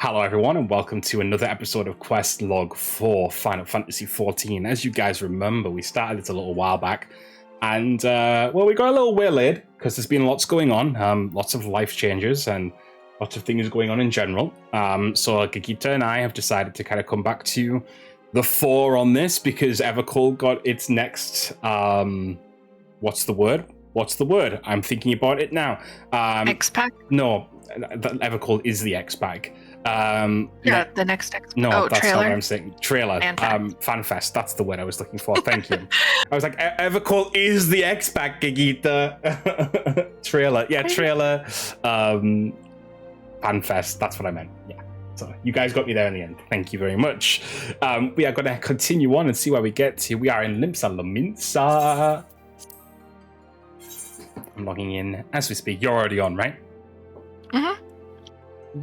Hello everyone and welcome to another episode of Quest Log for Final Fantasy XIV. As you guys remember, we started this a little while back and well, we got a little waylaid because there's been lots going on, lots of life changes and lots of things going on in general. So Gagita and I have decided to kind of come back to the fore on this because Evercold got its next, what's the word? I'm thinking about it now. X-Pack? No, Evercold is the X-Pack. The next X-Pack. No, that's trailer. not what I'm saying. Trailer. FanFest. That's the word I was looking for. Thank you. I was like, Evercold is the X-Pack, Gagita. Trailer. Yeah, trailer. FanFest. That's what I meant. Yeah. So you guys got me there in the end. Thank you very much. We are going to continue on and see where we get to. We are in Limsa Lominsa. I'm logging in as we speak. You're already on, right? Mm-hmm.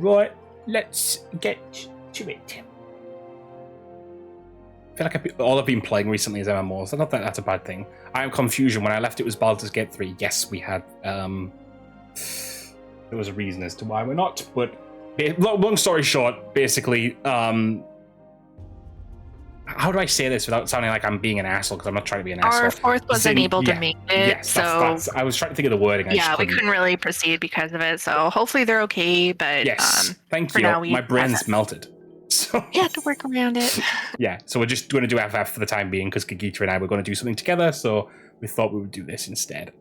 Right. Let's get to it. I feel like all I've been playing recently is MMOs. I don't think that's a bad thing. I am Confusion. When I left, it was Baldur's Gate 3. Yes, we had... there was a reason as to why we're not, but... Long story short, basically... how do I say this without sounding like I'm being an asshole? Because I'm not trying to be an asshole. Our fourth wasn't able to make it, yes, so... That's, I was trying to think of the wording. We couldn't really proceed because of it, so hopefully they're okay, but... Yes, thank you. Now, my brain's melted. So you have to work around it. Yeah, so we're just going to do FF for the time being because Gagita and I were going to do something together, so we thought we would do this instead.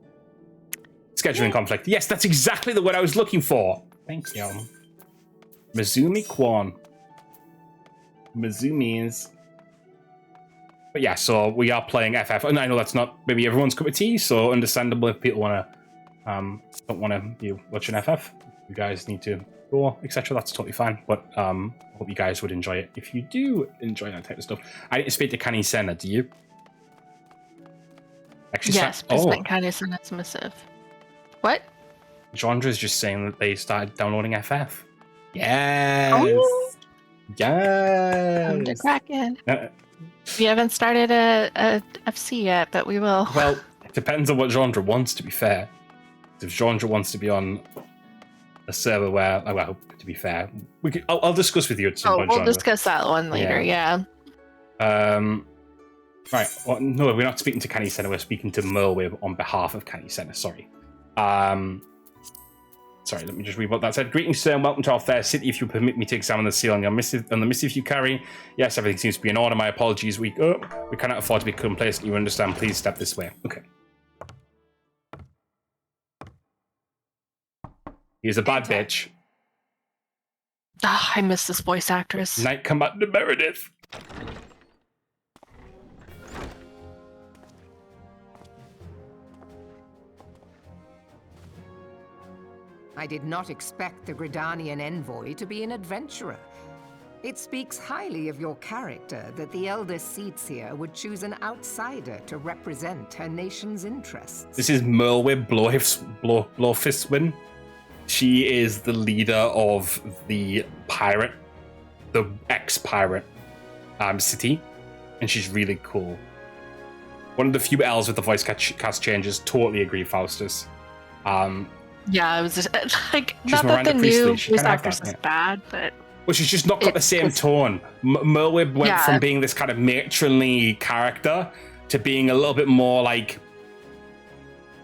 Scheduling conflict. Yes, that's exactly the word I was looking for. Thank you. Mizumi Kwan. Mizumi's... But yeah, so we are playing FF, and I know that's not maybe everyone's cup of tea, so understandable if people want to, don't want to be watching FF. You guys need to go, etc. That's totally fine. But I hope you guys would enjoy it. If you do enjoy that type of stuff, I didn't speak to Canny Senna. Do you? Actually, yes, President Canny Senna is submissive. What? Genre is just saying that they started downloading FF. Yes. Oh. Yes. Come to Kraken. We haven't started a FC yet, but we will. Well, it depends on what genre wants, to be fair. If genre wants to be on a server where, well, to be fair, we could, I'll discuss with you at some point. We'll discuss that one later, yeah. Right, well, no, we're not speaking to Canny Senna, we're speaking to Merlwib on behalf of Canny Senna, sorry. Sorry, let me just read what that said. Greetings, sir, and welcome to our fair city. If you permit me to examine the seal on the missive you carry. Yes, everything seems to be in order. My apologies. We cannot afford to be complacent. You understand? Please step this way. Okay. He's a bad bitch. I miss this voice actress. Knight Commander Meredith. I did not expect the Gridanian envoy to be an adventurer. It speaks highly of your character that the Elder Seedseer would choose an outsider to represent her nation's interests. This is Merlwib Blowfistwin. She is the leader of the pirate, the ex-pirate city, and she's really cool. One of the few L's with the voice cast changes. Totally agree, Faustus. Yeah, it was just, like, She's not Miranda that the Priestley. new voice actress is bad, but... Well, she's just not got the same tone. Merlwib went from being this kind of matronly character to being a little bit more like...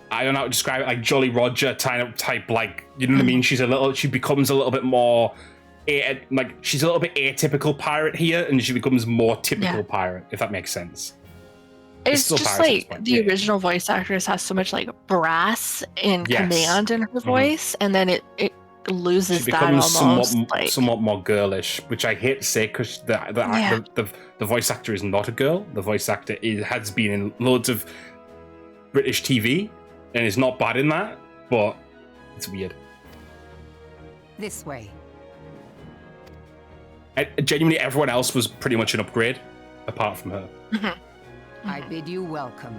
I don't know how to describe it, like Jolly Roger type, like, you know what I mean? She becomes a little bit more... like, she's a little bit atypical pirate here, and she becomes more typical pirate, if that makes sense. It's just like the original voice actress has so much like brass and command in her voice, and then it loses that almost. Somewhat more girlish, which I hate to say because the voice actor is not a girl. The voice actor has been in loads of British TV and is not bad in that, but it's weird. This way. Genuinely, everyone else was pretty much an upgrade, apart from her. I bid you welcome.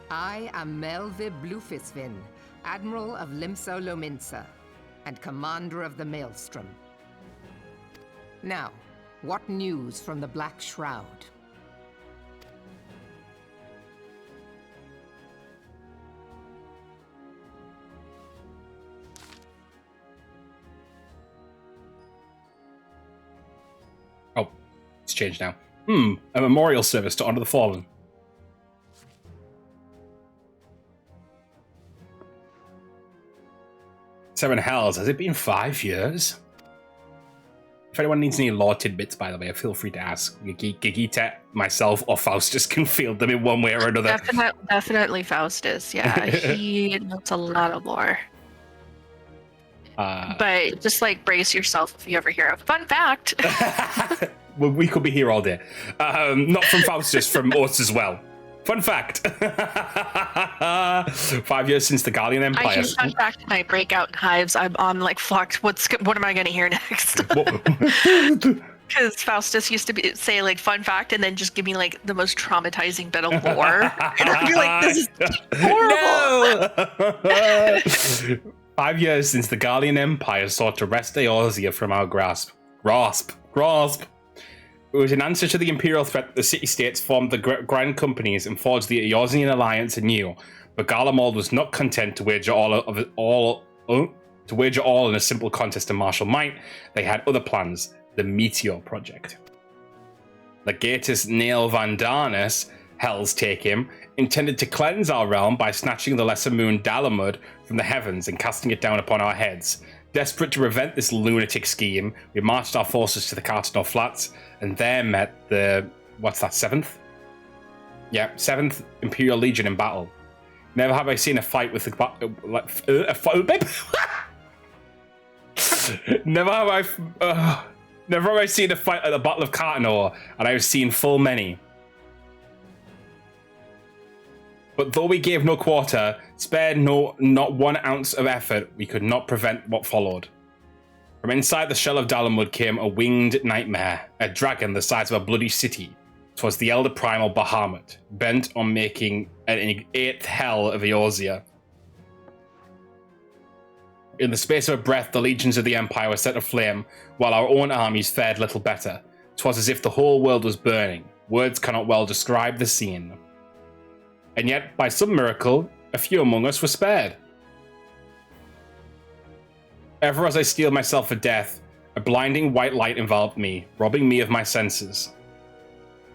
I am Melvib Blufisvin, Admiral of Limsa Lominsa, and Commander of the Maelstrom. Now, what news from the Black Shroud? It's changed now. A memorial service to honor the fallen. Seven Hells. Has it been 5 years? If anyone needs any lore tidbits, by the way, feel free to ask. Gigita, myself, or Faustus can field them in one way or another. Definitely Faustus, yeah. He knows a lot of lore. But just, like, brace yourself if you ever hear a fun fact. Well, we could be here all day. Not from Faustus, from us as well. Fun fact. 5 years since the Gallian Empire. I use fun fact when I break out in hives. I'm like, fucked. What am I going to hear next? Because Faustus used to say, like, fun fact, and then just give me, like, the most traumatizing bit of lore. And I'd be like, this is horrible. No! 5 years since the Gallian Empire sought to wrest Eorzea from our grasp. Grasp. It was in answer to the imperial threat that the city-states formed the Grand Companies and forged the Eorzean alliance anew. But Garlemald was not content to wager all in a simple contest of martial might. They had other plans. The Meteor Project. Legatus Nail Vandanus, Hell's take him, intended to cleanse our realm by snatching the lesser moon Dalamud from the heavens and casting it down upon our heads. Desperate to prevent this lunatic scheme, we marched our forces to the Cartenor Flats, and there met the, 7th? Yeah, 7th Imperial Legion in battle. Never have I seen a fight with Never have I seen a fight at the Battle of Cartenor, and I have seen full many. But though we gave no quarter, spared not 1 ounce of effort, we could not prevent what followed. From inside the shell of Dalamud came a winged nightmare, a dragon the size of a bloody city. 'Twas the elder primal Bahamut, bent on making an 8th hell of Eorzea. In the space of a breath, the legions of the Empire were set aflame, while our own armies fared little better. 'Twas as if the whole world was burning. Words cannot well describe the scene. And yet, by some miracle, a few among us were spared. Ever as I steeled myself for death, a blinding white light enveloped me, robbing me of my senses.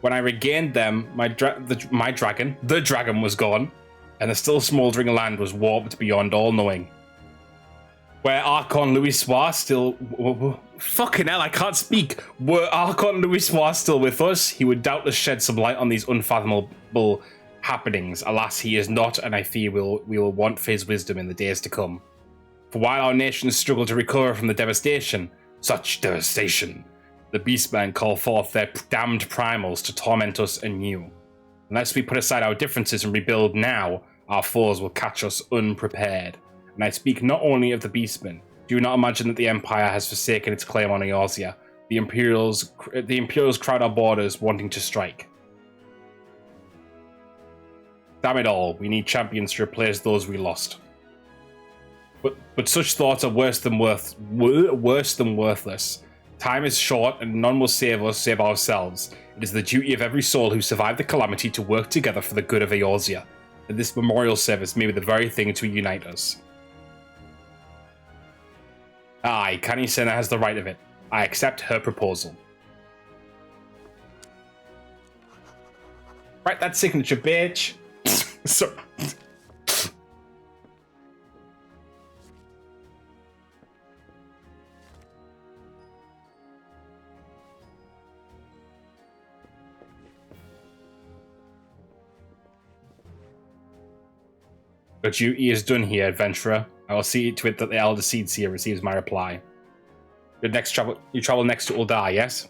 When I regained them, the dragon was gone, and the still smouldering land was warped beyond all knowing. Were Archon Louis-Soir still... Fucking hell, I can't speak. Were Archon Louis-Soir still with us, he would doubtless shed some light on these unfathomable happenings. Alas, he is not, and I fear we will want for his wisdom in the days to come. For while our nations struggle to recover from the devastation, such devastation, the Beastmen call forth their damned primals to torment us anew. Unless we put aside our differences and rebuild now, our foes will catch us unprepared. And I speak not only of the Beastmen. Do not imagine that the Empire has forsaken its claim on Eorzea. The Imperials crowd our borders, wanting to strike. Damn it all, we need champions to replace those we lost. But such thoughts are worse than worthless. Time is short, and none will save us save ourselves. It is the duty of every soul who survived the calamity to work together for the good of Eorzea. And this memorial service may be the very thing to unite us. Aye, Canny Senna has the right of it. I accept her proposal. Write that signature, bitch. So. Your duty is done here, adventurer. I will see to it that the Elder Seedseer receives my reply. You travel next to Uldar, yes?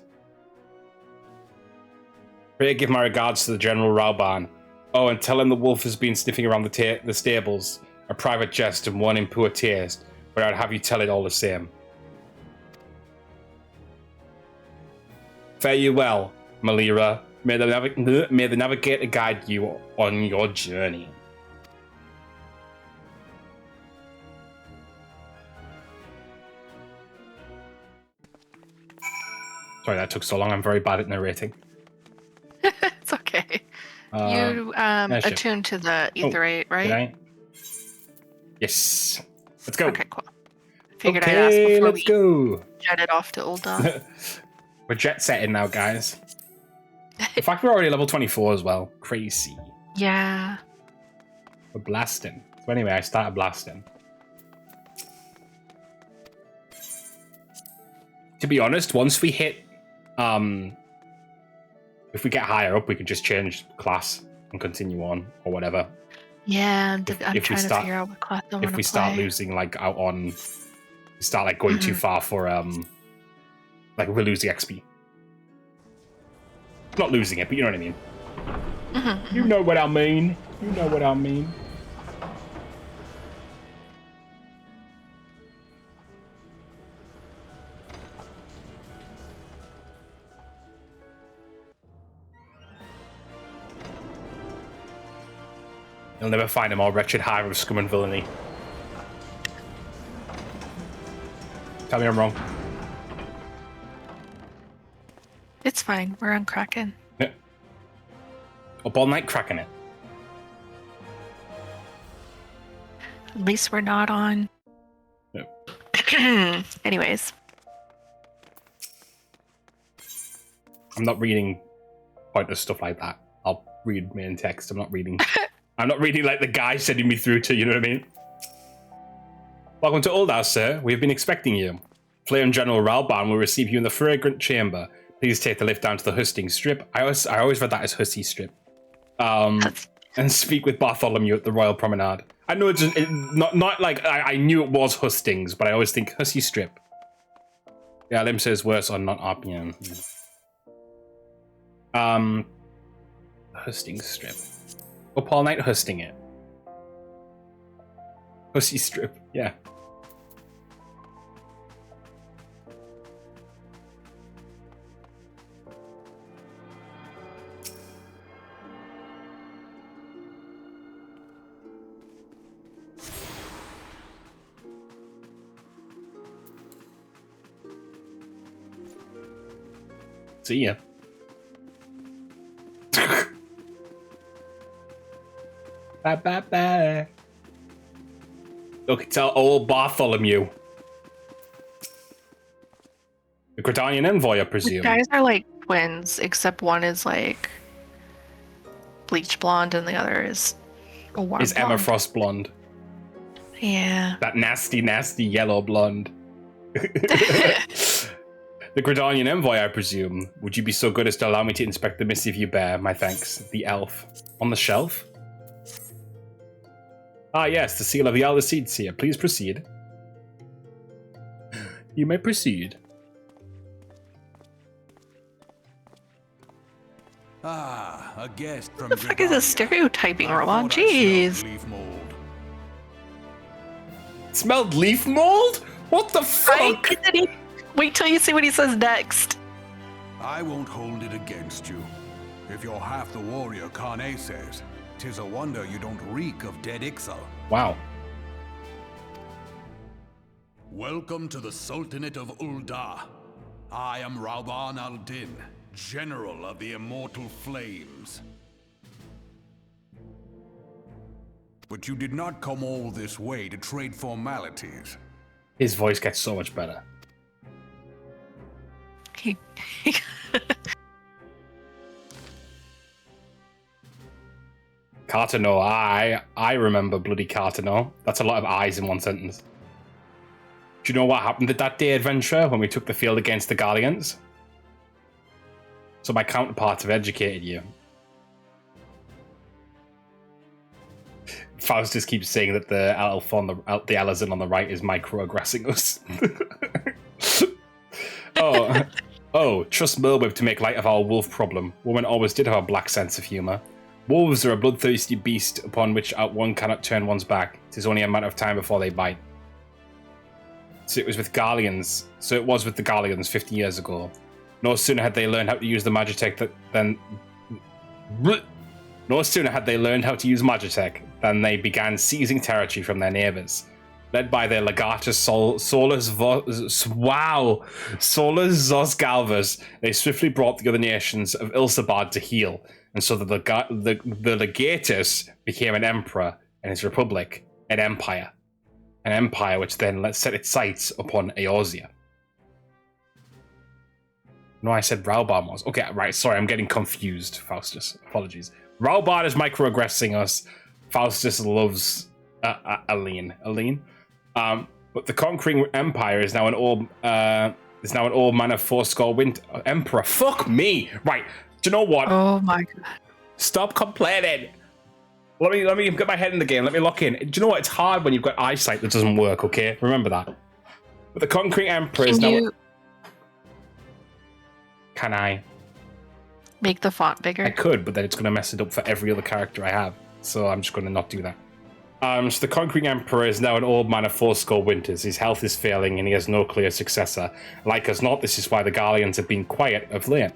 Pray give my regards to the General Rauban. Oh, and tell him the wolf has been sniffing around the stables. A private jest and one in poor taste, but I'd have you tell it all the same. Fare you well, Malira. May the Navigator guide you on your journey. Sorry that took so long. I'm very bad at narrating. It's okay. You attuned to the Aetheryte, right? Did I? Yes. Let's go. Okay, cool. Figured I'd ask before let's go. Jetted off to Uldar. We're jet setting now, guys. In fact, we're already level 24 as well. Crazy. Yeah. We're blasting. So anyway, I started blasting. To be honest, once we hit, if we get higher up, we could just change class and continue on or whatever. Yeah, I'm trying to figure out what class I want to play. If we start losing, like, out on, start like going too far for, like, we lose the XP. Not losing it, but you know what I mean. You know what I mean. You know what I mean. You'll never find a more wretched hive of scum and villainy. Tell me I'm wrong. It's fine. We're on Kraken. Yeah. Up all night cracking it. At least we're not on. No. Anyways. I'm not reading pointless stuff like that. I'll read main text. I'm not reading. I'm not reading like the guy sending me through to, you know what I mean? Welcome to Old House, sir. We have been expecting you. Flame General Ralban will receive you in the fragrant chamber. Please take the lift down to the Husting Strip. I always read that as Hussy Strip. And speak with Bartholomew at the Royal Promenade. I know it's not like I knew it was Hustings, but I always think Hussy Strip. Yeah, Lim says worse on not RPM. Husting Strip. Up all night husting it. Hussy Strip, yeah. See ya. Bye bye bye. Look, tell old Bartholomew. The Gridanian envoy, I presume. The guys are like twins, except one is like bleach blonde and the other is a warm Is blonde. Emma Frost blonde? Yeah. That nasty, nasty yellow blonde. The Gridanian envoy, I presume. Would you be so good as to allow me to inspect the missive you bear? My thanks. The elf. On the shelf? Ah, yes, the seal of the Elder Seeds here. Please proceed. You may proceed. Ah, a guest from What the fuck is this stereotyping, Rowan? Jeez. Smelled leaf mold? What the fuck? Wait till you see what he says next. I won't hold it against you. If you're half the warrior Kane says, 'tis a wonder you don't reek of dead Ixal. Wow. Welcome to the Sultanate of Ul'dah. I am Rauban al-Din, General of the Immortal Flames. But you did not come all this way to trade formalities. His voice gets so much better. Cartano, I remember bloody Cartano. That's a lot of eyes in one sentence. Do you know what happened at that day adventure when we took the field against the Guardians? So my counterparts have educated you. Faustus keeps saying that the elf on the Elazin on the right is microaggressing us. Oh, trust Merwib to make light of our wolf problem. Women always did have a black sense of humour. Wolves are a bloodthirsty beast upon which one cannot turn one's back. It is only a matter of time before they bite. So it was with the Garleans 50 years ago. No sooner had they learned how to use the Magitech than they began seizing territory from their neighbours. Led by their legatus Solus Zosgalvas, they swiftly brought the other nations of Ilsabad to heel, and so that the legatus became an emperor, and his republic an empire. An empire which then set its sights upon Eorzea. No, I said Raubahn was. Okay, right. Sorry, I'm getting confused, Faustus. Apologies. Raubahn is microaggressing us. Faustus loves Aline. But the conquering empire is now an old man of fourscore emperor. Fuck me. Right. Do you know what? Oh my god. Stop complaining. Let me get my head in the game. Let me lock in. Do you know what? It's hard when you've got eyesight that doesn't work. Okay, remember that. But the conquering emperor is now. Can I make the font bigger? I could, but then it's going to mess it up for every other character I have. So I'm just going to not do that. So the conquering emperor is now an old man of fourscore winters. His health is failing and he has no clear successor. Like as not, this is why the Garleans have been quiet of late.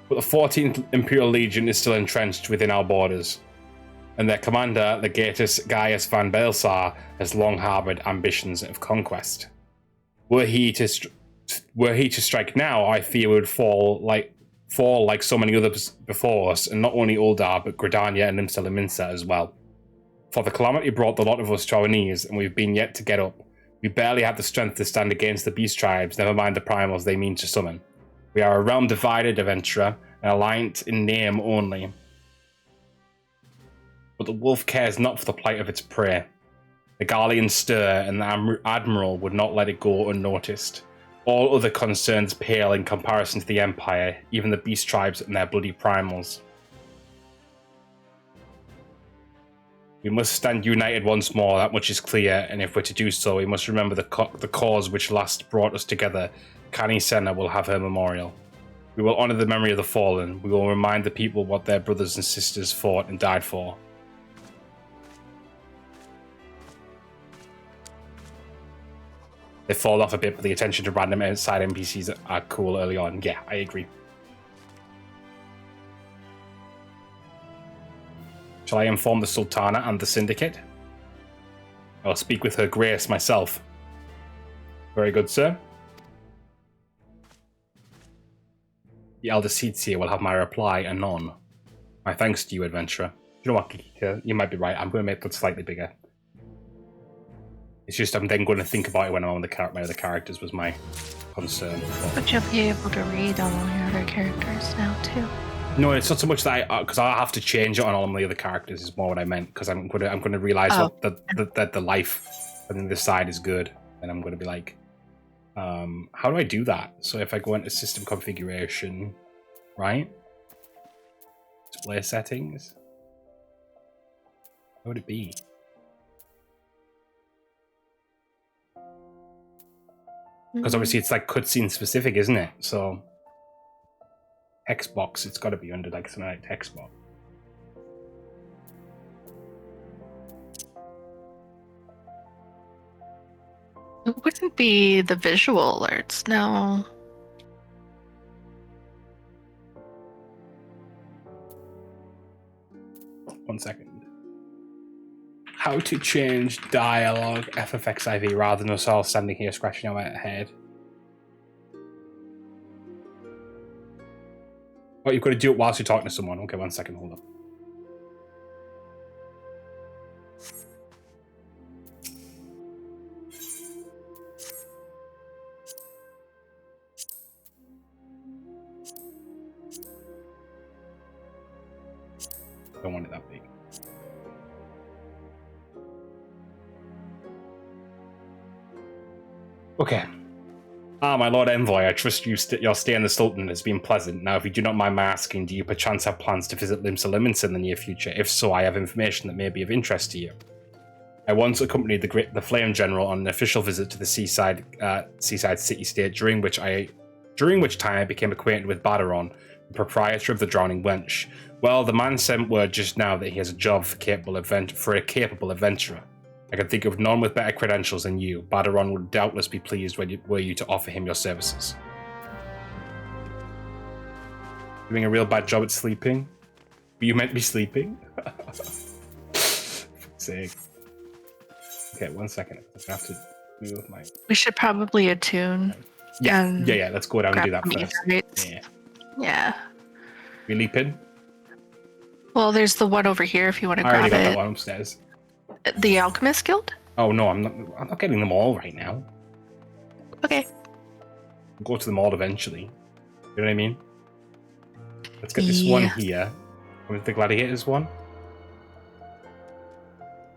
But the 14th Imperial Legion is still entrenched within our borders. And their commander, Legatus Gaius van Baelsar, has long harbored ambitions of conquest. Were he to strike now, I fear we would fall like so many others before us, and not only Uldar, but Gridania and Limsa Lominsa as well. For the calamity brought the lot of us to our knees, and we've been yet to get up. We barely have the strength to stand against the beast tribes, never mind the primals they mean to summon. We are a realm divided, adventurer, and alliant in name only. But the wolf cares not for the plight of its prey. The Garleans stir, and the Admiral would not let it go unnoticed. All other concerns pale in comparison to the Empire, even the beast tribes and their bloody primals. We must stand united once more, that much is clear, and if we're to do so, we must remember the cause which last brought us together. Cani Senna will have her memorial. We will honour the memory of the fallen. We will remind the people what their brothers and sisters fought and died for. They fall off a bit, but the attention to random side NPCs are cool early on. Yeah, I agree. Shall I inform the Sultana and the Syndicate? I'll speak with her grace myself. Very good, sir. The Elder Seedseer will have my reply anon. My thanks to you, adventurer. You know what, Kikita? You might be right. I'm going to make that slightly bigger. It's just I'm then going to think about it when I'm on my other characters was my concern. But you'll be able to read on all your other characters now too. No, it's not so much that because I'll have to change it on all my other characters. Is more what I meant because I'm going to realize that the life on this side is good, and I'm going to be like, how do I do that? So if I go into system configuration, right? Display settings. What would it be? Because obviously it's like cutscene specific, isn't it? So text box, it's got to be under like something like text box. It wouldn't be the visual alerts, no. One second. How to change dialogue FFXIV rather than us all standing here scratching our head. Oh, you've got to do it whilst you're talking to someone. Okay, 1 second, hold on. Don't want it that big. Okay. My Lord Envoy, I trust your stay in the Sultan has been pleasant. Now, if you do not mind my asking, do you perchance have plans to visit Limsa Lominsa in the near future? If so, I have information that may be of interest to you. I once accompanied the Flame General on an official visit to the seaside city-state, during which time I became acquainted with Badaron, the proprietor of the Drowning Wench. Well, the man sent word just now that he has a job for a capable adventurer. I can think of none with better credentials than you. Badaron would doubtless be pleased were you to offer him your services. Doing a real bad job at sleeping? Were you meant to be sleeping? For fuck's sake. Okay, 1 second. I have to move my... We should probably attune. Yeah, let's go down and do that first. Yeah. We leap in? Well, there's the one over here if you want to grab it. I already got that one upstairs. The Alchemist Guild? Oh no, I'm not getting them all right now. Okay. We'll go to them all eventually. You know what I mean? Let's get this one here. With the gladiators one.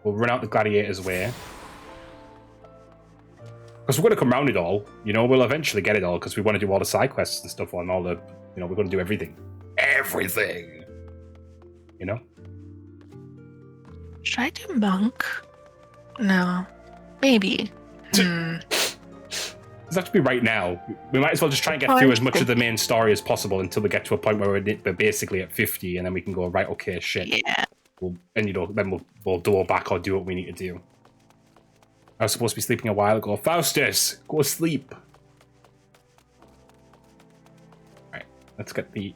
We'll run out the gladiators' way. Because we're going to come round it all. You know, we'll eventually get it all because we want to do all the side quests and stuff on all the... You know, we're going to do everything. Everything! You know? Should I do monk? No. Maybe. Does have to be right now. We might as well just try and get through as much of the main story as possible until we get to a point where we're basically at 50 and then we can go, right, okay, shit. Yeah. And, you know, then we'll double back or do what we need to do. I was supposed to be sleeping a while ago. Faustus, go sleep. Alright, let's get the...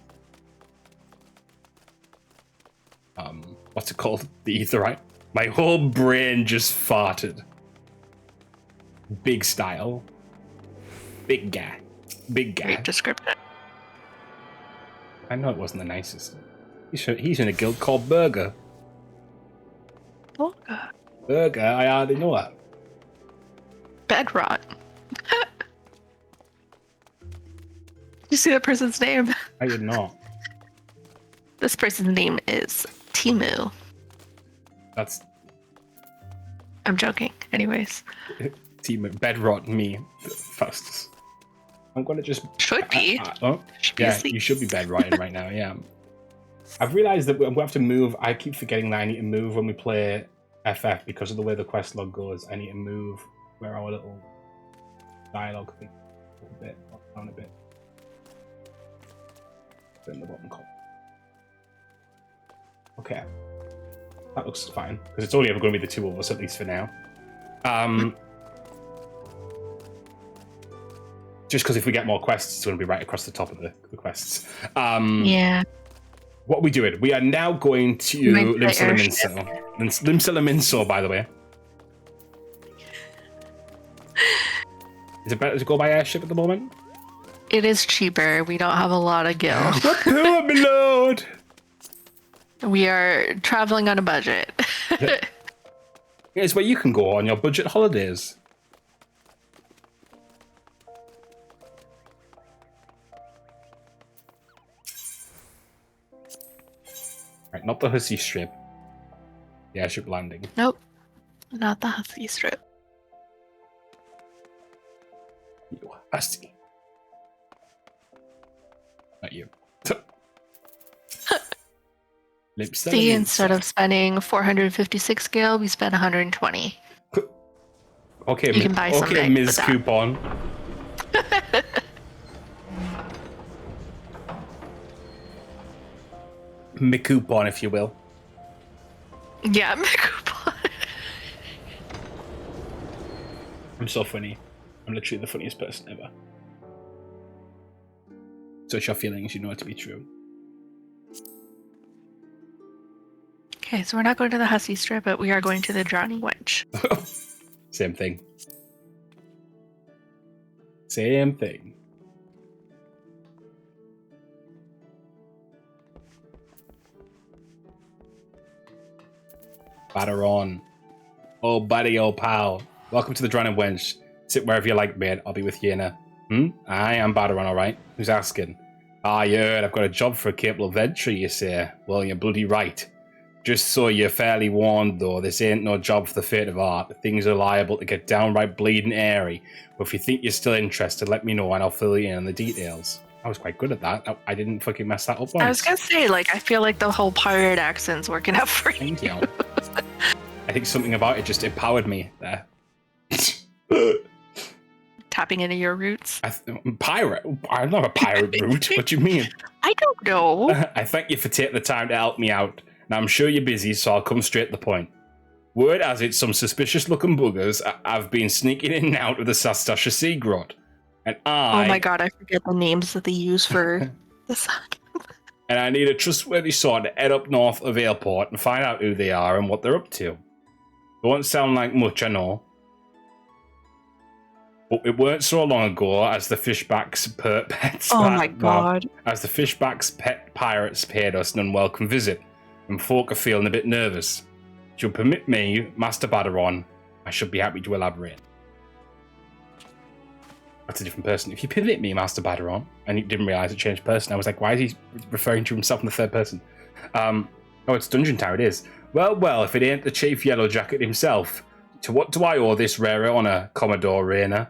what's it called? The Aetherite. My whole brain just farted. Big style. Big guy. Big guy. Great description. I know it wasn't the nicest. He's in a guild called Burger. Volga. Burger, I already know that. Bed rot. You see that person's name? I did not. This person's name is Timu. That's I'm joking. Anyways. Timu. Bedrot me. Faustus. I'm gonna just... Should be. Should be asleep. You should be bedrotting right now, yeah. I've realised that we have to move. I keep forgetting that I need to move when we play FF because of the way the quest log goes. I need to move where our little dialogue thing a little bit, down a bit. In the bottom column. Okay. That looks fine, because it's only ever going to be the two of us, at least for now. Just because if we get more quests, it's going to be right across the top of the quests. Yeah. What are we doing? We are now going to Limsalaminso. Limsalaminso, by the way. Is it better to go by airship at the moment? It is cheaper. We don't have a lot of gil. Oh, my lord! We are traveling on a budget. It's where you can go on your budget holidays. Right, not the Hussy Strip. The airship landing. Nope. Not the Hussy Strip. You Hussy. Not you. See, instead of spending 456 gil, we spent 120. Okay, you can buy some Ms. Coupon. Me coupon, if you will. Yeah, me coupon. I'm so funny. I'm literally the funniest person ever. Search your feelings, you know it to be true. Okay, so we're not going to the Hussy Strip, but we are going to the Drowning Wench. Same thing. Same thing. Batter on. Oh, buddy, oh, pal. Welcome to the Drowning Wench. Sit wherever you like, mate. I'll be with you in a... I am Batter on, alright? Who's asking? Ah, you heard I've got a job for a capable adventurer, you say? Well, you're bloody right. Just so you're fairly warned, though, this ain't no job for the fate of art. Things are liable to get downright bleeding airy. But if you think you're still interested, let me know and I'll fill you in on the details. I was quite good at that. I didn't fucking mess that up once. I was gonna say, like, I feel like the whole pirate accent's working out for you. Thank you. I think something about it just empowered me there. Tapping into your roots. Pirate? I'm not a pirate root. What do you mean? I don't know. I thank you for taking the time to help me out. Now, I'm sure you're busy, so I'll come straight to the point. Word has it, some suspicious-looking buggers have been sneaking in and out of the Sastasha Sea Grot. And Oh my god, I forget the names that they use for the sack. And I need a trustworthy sort to head up north of Airport and find out who they are and what they're up to. It won't sound like much, I know. But it weren't so long ago as the Fishback's pets... Oh my god. As the Fishback's pet pirates paid us an unwelcome visit. And folk are feeling a bit nervous. If you'll permit me, Master Badaron, I should be happy to elaborate. That's a different person. If you pivot me, Master Badaron, and you didn't realize it changed person, I was like, why is he referring to himself in the third person? Oh, it's Dungeon Tower, it is. Well, if it ain't the Chief Yellowjacket himself, to what do I owe this rare honor, Commodore Rayner?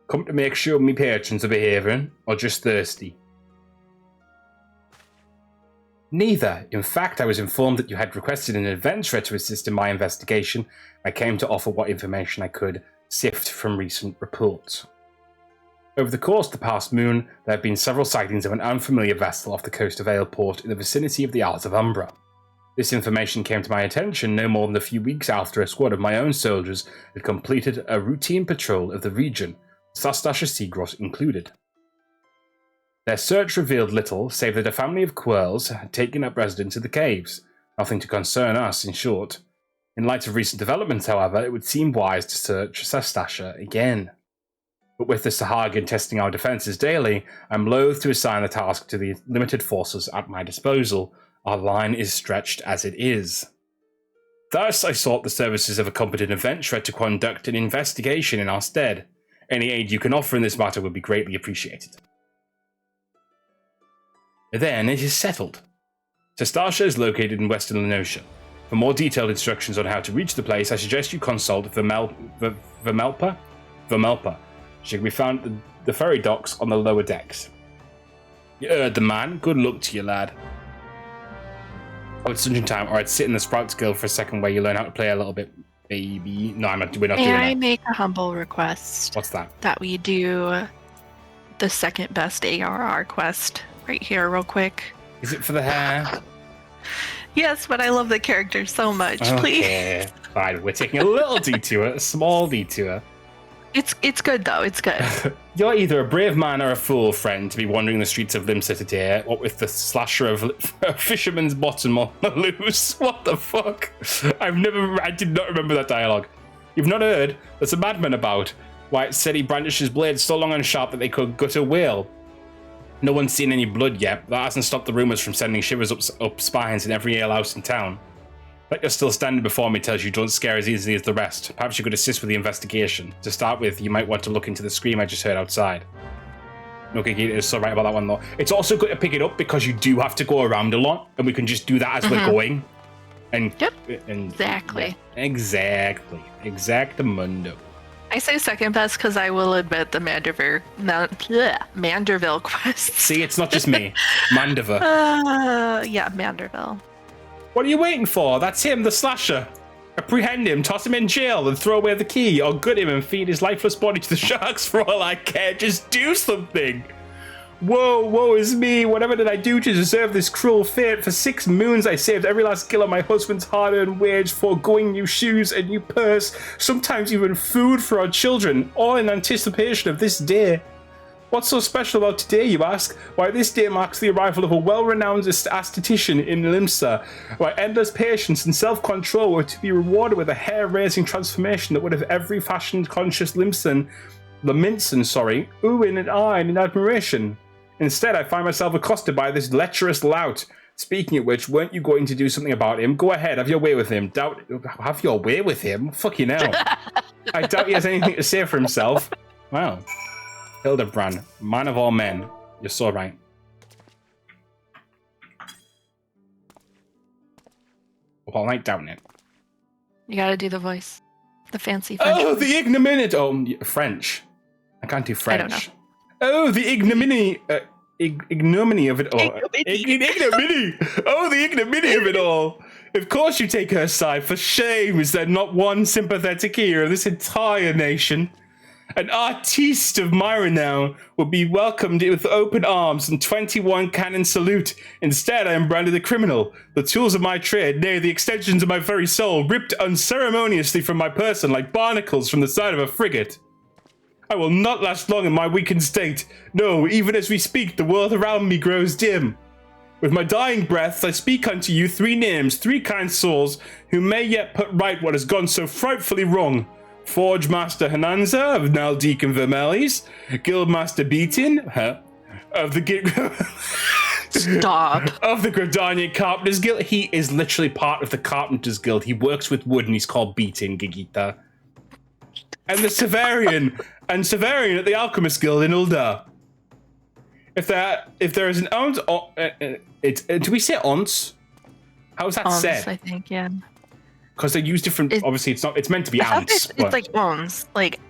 Come to make sure me patrons are behaving, or just thirsty? Neither. In fact, I was informed that you had requested an adventurer to assist in my investigation. I came to offer what information I could sift from recent reports. Over the course of the past moon, there have been several sightings of an unfamiliar vessel off the coast of Aleport in the vicinity of the Isles of Umbra. This information came to my attention no more than a few weeks after a squad of my own soldiers had completed a routine patrol of the region, Sastasha Seagross included. Their search revealed little, save that a family of Quirls had taken up residence in the caves. Nothing to concern us, in short. In light of recent developments, however, it would seem wise to search Sastasha again. But with the Sahagin testing our defences daily, I'm loath to assign the task to the limited forces at my disposal. Our line is stretched as it is. Thus, I sought the services of a competent adventurer to conduct an investigation in our stead. Any aid you can offer in this matter would be greatly appreciated. Then it is settled. Sastasha is located in western Lenosha. For more detailed instructions on how to reach the place, I suggest you consult Vermelpa. She can be found at the ferry docks on the lower decks. You heard the man. Good luck to you, lad. Oh, it's Dungeon Time. Alright, sit in the Sprouts Guild for a second where you learn how to play a little bit, baby. No, we're not doing that. May I make a humble request? What's that? That we do the second best ARR quest right here real quick. Is it for the hair? Yes, but I love the character so much. Okay. Please. Fine, we're taking a little detour, a small detour. It's good though. It's good. You're either a brave man or a fool, friend, to be wandering the streets of Limsa today, what with the slasher of a fisherman's bottom on the loose. What the fuck? I did not remember that dialogue. You've not heard? There's a madman about. Why, it said he brandished his blade so long and sharp that they could gut a whale. No one's seen any blood yet, but that hasn't stopped the rumours from sending shivers up spines in every alehouse in town. That you're still standing before me tells you don't scare as easily as the rest. Perhaps you could assist with the investigation. To start with, you might want to look into the scream I just heard outside. Okay, you're so right about that one though. It's also good to pick it up because you do have to go around a lot, and we can just do that as we're going. And yep. And, exactly. Yeah, exactamundo. I say second best because I will admit the Manderville quest. See, it's not just me. Manderville. Yeah, Manderville. What are you waiting for? That's him, the slasher. Apprehend him, toss him in jail, and throw away the key, or gut him and feed his lifeless body to the sharks for all I care. Just do something. Whoa, woe is me. Whatever did I do to deserve this cruel fate? For 6 moons I saved every last gill of my husband's hard-earned wage, foregoing new shoes, a new purse, sometimes even food for our children, all in anticipation of this day. What's so special about today, you ask? Why, this day marks the arrival of a well-renowned aesthetician in Limsa, where endless patience and self-control were to be rewarded with a hair-raising transformation that would have every fashion-conscious Limsan, oohing and eyeing in admiration. Instead, I find myself accosted by this lecherous lout. Speaking of which, weren't you going to do something about him? Go ahead, have your way with him. Have your way with him? Fucking hell. I doubt he has anything to say for himself. Wow. Hildebrand, man of all men. You're so right. Well, I doubt it. You gotta do the voice. The fancy French Oh, voice. the ignominy. Oh, French. I can't do French. I don't know. Oh, the ignominy. Ignominy of it all. Ignominy. Oh, the ignominy of it all. Of course you take her side. For shame is there not one sympathetic ear in this entire nation. An artiste of my renown would be welcomed with open arms and 21 cannon salute. Instead, I am branded a criminal. The tools of my trade, nay, the extensions of my very soul, ripped unceremoniously from my person like barnacles from the side of a frigate. I will not last long in my weakened state. No, even as we speak, the world around me grows dim. With my dying breath, I speak unto you 3 names, 3 kind souls, who may yet put right what has gone so frightfully wrong. Forge Master Hananza of Naldeek and Vermelis, Guildmaster Beatin, of the Stop. of the Gridanian Carpenters Guild. He is literally part of the Carpenters Guild. He works with wood and he's called Beatin, Gigita. and the Severian at the Alchemist Guild in Ul'dah. If there is an ounce, do we say ounce? How is that Ons, said? I think, yeah. Because they use different. Obviously, it's not. It's meant to be ounce. It's like ons, like,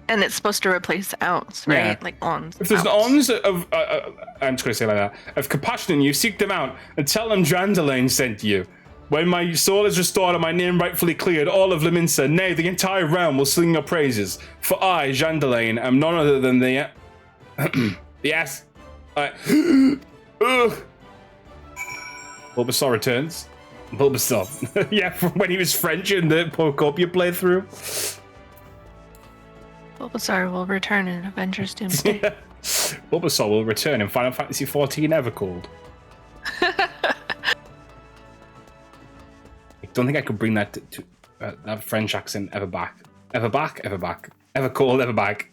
and it's supposed to replace ounce, right? Yeah. Like ons. If there's an ons of, I'm just going to say it like that, of compassion in you, seek them out and tell them Jandalane sent you. When my soul is restored and my name rightfully cleared, all of Leminsa, nay, the entire realm will sing your praises. For I, Jandalane, am none other than the... yes. Bulbasaur returns. Bulbasaur. Yeah, from when he was French in the Pocopia playthrough. Bulbasaur will return in Avengers Doomsday. Bulbasaur will return in Final Fantasy XIV Evercold. I don't think I could bring that to that French accent ever back. Ever back, ever back. Ever cold, ever back.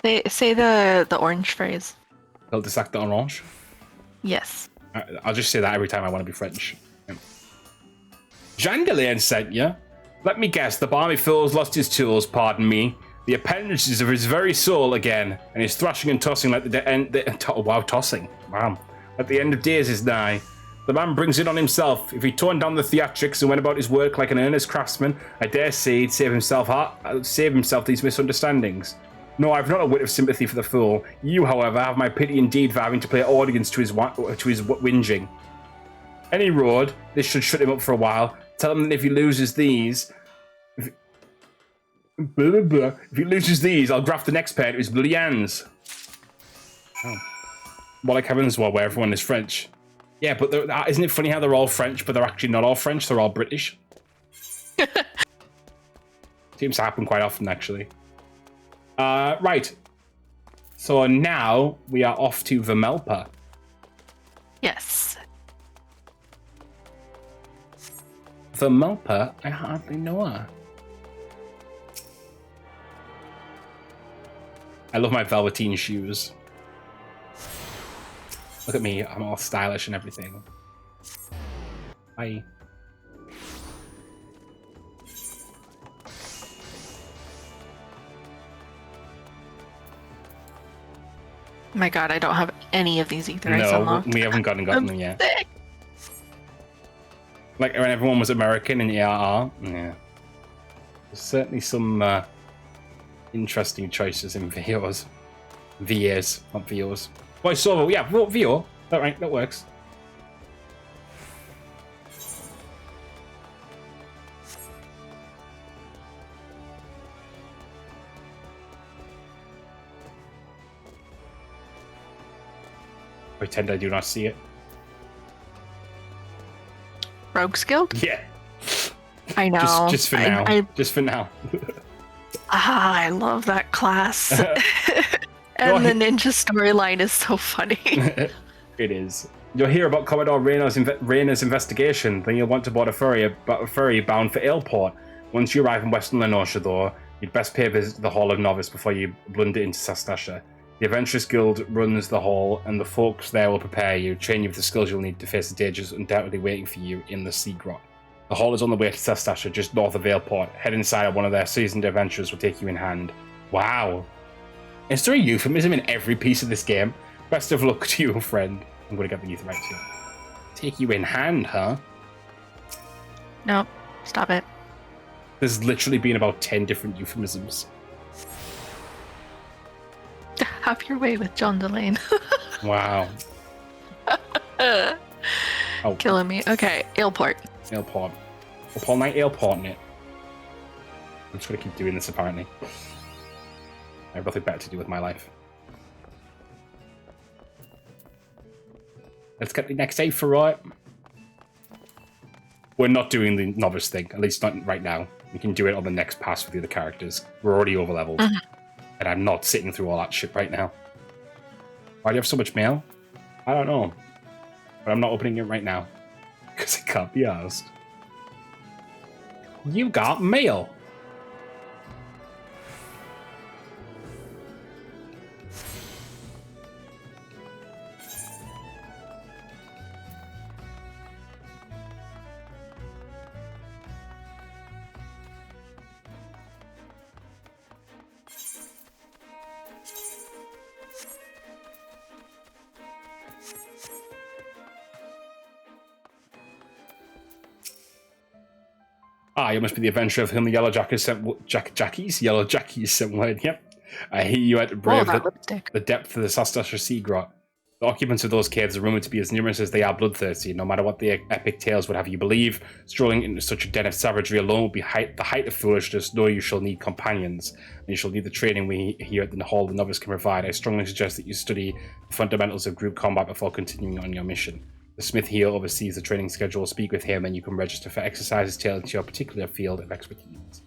They say the orange phrase. Cul de sac d'orange? Yes. I'll just say that every time I want to be French. Jandalane sent you. Let me guess, the balmy fool's lost his tools, pardon me. The appendages of his very soul again, and he's thrashing and tossing like tossing. Wow. At the end of days is nigh. The man brings it on himself. If he toned down the theatrics and went about his work like an earnest craftsman, I dare say he'd save himself these misunderstandings. No, I've not a whit of sympathy for the fool. You, however, have my pity indeed for having to play audience to his whinging. Any road, this should shut him up for a while. Tell him that if he loses these... If he loses these, I'll graft the next pair to his bloody hands. Oh. Well, like heavens, where everyone is French. Yeah, but isn't it funny how they're all French, but they're actually not all French, they're all British? Seems to happen quite often, actually. Right. So now we are off to Vimelpa. Yes. Vimelpa? I hardly know her. I love my velveteen shoes. Look at me, I'm all stylish and everything. Bye. Oh my god, I don't have any of these Aetherites unlocked. No, we haven't gotten them yet. Sick. Like when everyone was American in ARR, yeah. There's certainly some interesting choices in VOs. VAs, not VOs. Voiceover, yeah, VO. Alright, that works. Pretend I do not see it. Rogue's Guild? Yeah. I know. Just for now. Just for now. I love that class. And the ninja storyline is so funny. It is. You'll hear about Commodore Rayna's investigation, then you'll want to board a ferry bound for Aleport. Once you arrive in Western Lenosha, though, you'd best pay a visit to the Hall of Novice before you blunder into Sastasha. The Adventurous Guild runs the hall, and the folks there will prepare you, train you with the skills you'll need to face the dangers undoubtedly waiting for you in the Sea Grot. The hall is on the way to Sastasha, just north of Aleport. Head inside and one of their seasoned adventurers will take you in hand. Wow. Is there a euphemism in every piece of this game? Best of luck to you, friend. I'm going to get the youth right too. Take you in hand, huh? Nope. Stop it. There's literally been about 10 different euphemisms. Have your way with John Delane. Wow. Oh. Killing me. Okay, Aleport. Aleport. Up all night Aleport, it. I'm just going to keep doing this, apparently. I have nothing better to do with my life. Let's get the next day for right. We're not doing the novice thing, at least not right now. We can do it on the next pass with the other characters. We're already over-leveled. Mm-hmm. And I'm not sitting through all that shit right now. Why do you have so much mail? I don't know. But I'm not opening it right now. Because it can't be asked. You got mail. Ah, you must be the adventurer of whom the Yellow Jackies sent Yellow Jackies sent word. Yep. I hear you had to brave the depth of the Sastasha Sea Grot. The occupants of those caves are rumored to be as numerous as they are bloodthirsty. No matter what the epic tales would have you believe, strolling into such a den of savagery alone would be the height of foolishness. No, you shall need companions, and you shall need the training we here at the Hall the Novice can provide. I strongly suggest that you study the fundamentals of group combat before continuing on your mission. The smith here oversees the training schedule. Speak with him, and you can register for exercises tailored to your particular field of expertise.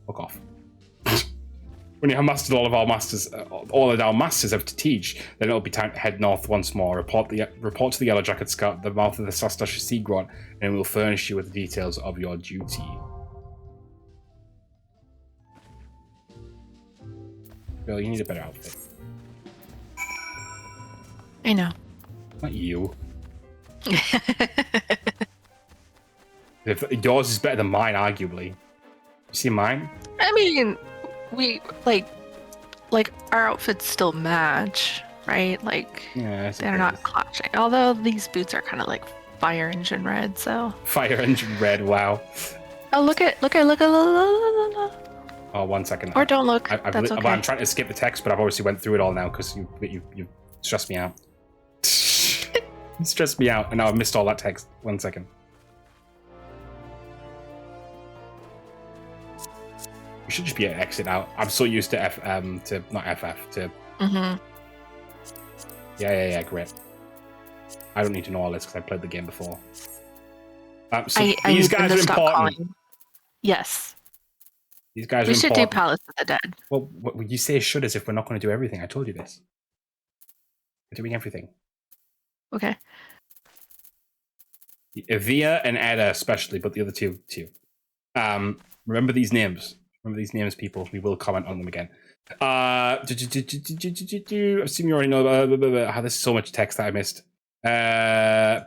Fuck off. When you have mastered all of our masters, all that our masters have to teach, then it'll be time to head north once more. Report to the Yellow Jacket Scout at the mouth of the Sastasha Sea Grot, and we'll furnish you with the details of your duty. Bill, you need a better outfit. I know. Not you. Yours is better than mine, arguably. You see mine? I mean, we like our outfits still match, right? Like, yeah, they're not clashing. Although these boots are kind of like fire engine red, so. Fire engine red, wow. Oh, look. Oh, 1 second. Or don't look. That's okay. I'm trying to skip the text, but I've obviously went through it all now because you stressed me out. You stressed me out, and now I've missed all that text. 1 second. We should just be an exit out. I'm so used to not FF to. Mm-hmm. Yeah, great. I don't need to know all this because I played the game before. So these guys are important. Yes. These guys are important. We should do Palace of the Dead. Well, you say should as if we're not going to do everything. I told you this. We're doing everything. Okay. Eorzea and Edda especially, but the other two too. Remember these names. Remember these names, people. We will comment on them again. I assume you already know about there's so much text that I missed.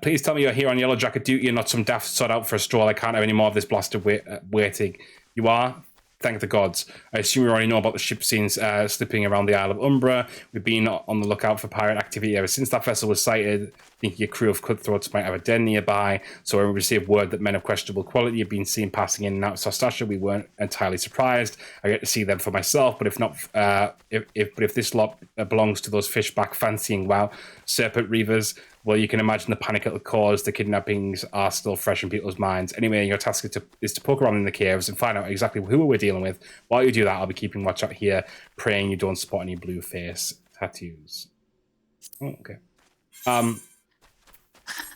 Please tell me you're here on Yellow Jacket duty and not some daft sort out for a stroll. I can't have any more of this blasted waiting. You are? Thank the gods. I assume you already know about the ship scenes slipping around the Isle of Umbra. We've been on the lookout for pirate activity ever since that vessel was sighted. Thinking a crew of cutthroats might have a den nearby. So when we received word that men of questionable quality have been seen passing in and out of Sastasha, we weren't entirely surprised. I get to see them for myself, but if not, if this lot belongs to those fishback fancying serpent reavers, well, you can imagine the panic it'll cause. The kidnappings are still fresh in people's minds. Anyway, your task is to poke around in the caves and find out exactly who we're dealing with. While you do that, I'll be keeping watch out here, praying you don't spot any blue face tattoos. Oh, okay.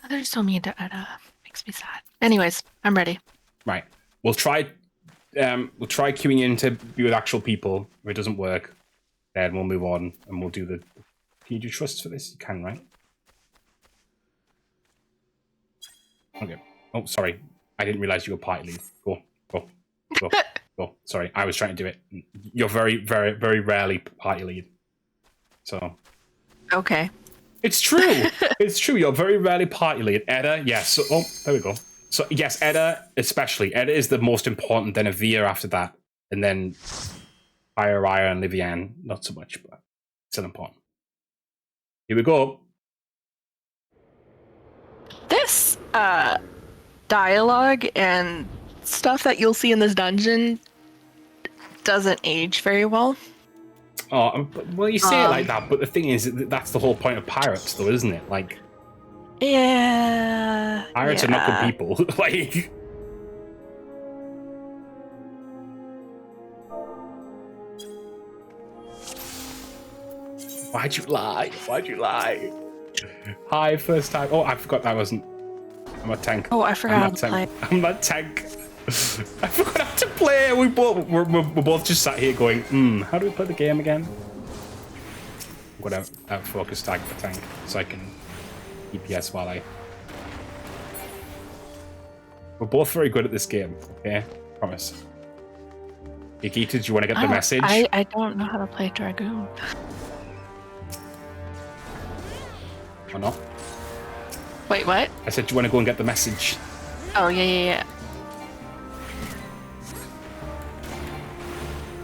They're so mean to Edda. Makes me sad. Anyways, I'm ready. Right. We'll try queuing in to be with actual people. If it doesn't work, then we'll move on and we'll do the... Can you do trusts for this? You can, right? Okay. Oh, sorry. I didn't realize you were party lead. Go. Sorry, I was trying to do it. You're very, very, very rarely party lead. So. Okay. It's true. It's true. You're very rarely party lead. Edda, yes. So, oh, there we go. So, yes, Edda, especially. Edda is the most important, then Eorzea after that. And then Eorzea and Livian, not so much, but still important. Here we go. This dialogue and stuff that you'll see in this dungeon doesn't age very well. Oh, well, you say it like that, but the thing is, that's the whole point of pirates, though, isn't it? Like, yeah, pirates are not good people. Like, why'd you lie? Hi, first time. Oh, I forgot that wasn't. I'm a tank. Oh, I forgot how to play. I'm that tank. I forgot how to play. We're both just sat here going, how do we play the game again? I'm gonna focus tag the tank so I can DPS while I. We're both very good at this game. Okay, promise. Ikita, do you want to get the message? I don't know how to play Dragoon. Or not? Wait, what? I said, do you want to go and get the message? Oh, yeah.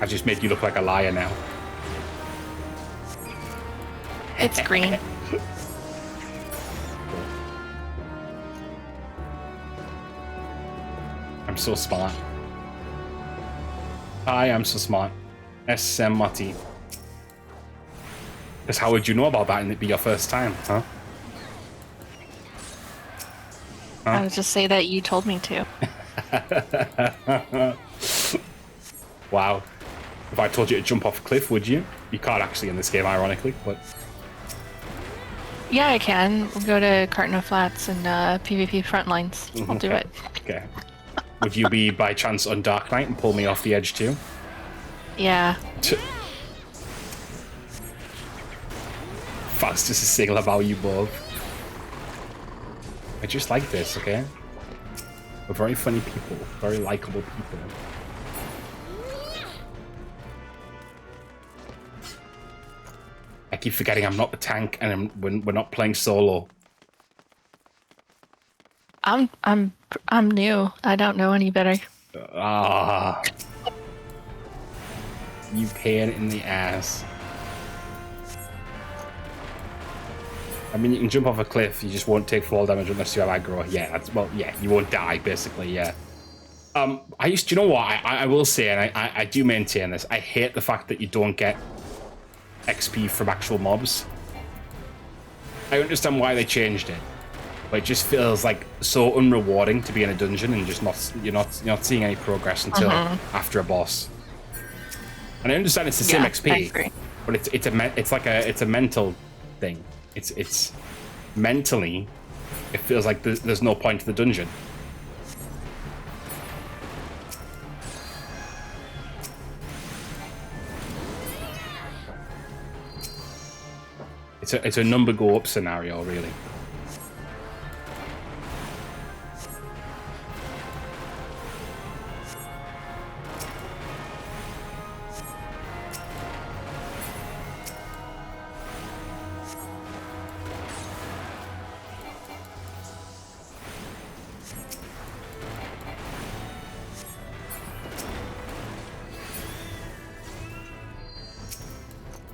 I just made you look like a liar now. It's green. so smart. I am so smart. SM Mati. Because how would you know about that and it be your first time, huh? I would just say that you told me to. Wow. If I told you to jump off a cliff, would you? You can't actually in this game, ironically, but... Yeah, I can. We'll go to Cartno Flats and PvP Frontlines. I'll do it. Okay. Would you be, by chance, on Dark Knight and pull me off the edge, too? Yeah. Fastest is single about you both. I just like this, okay? We're very funny people. Very likable people. I keep forgetting I'm not the tank and we're not playing solo. I'm new. I don't know any better. You pain in the ass. I mean, you can jump off a cliff, you just won't take fall damage unless you have aggro. Yeah, well, yeah, you won't die, basically, yeah. Do you know what? I will say, and I do maintain this, I hate the fact that you don't get XP from actual mobs. I understand why they changed it, but it just feels like so unrewarding to be in a dungeon and just you're not seeing any progress until after a boss. And I understand it's the same XP, but it's a mental thing. It's mentally, it feels like there's no point to the dungeon. It's a number go up scenario, really.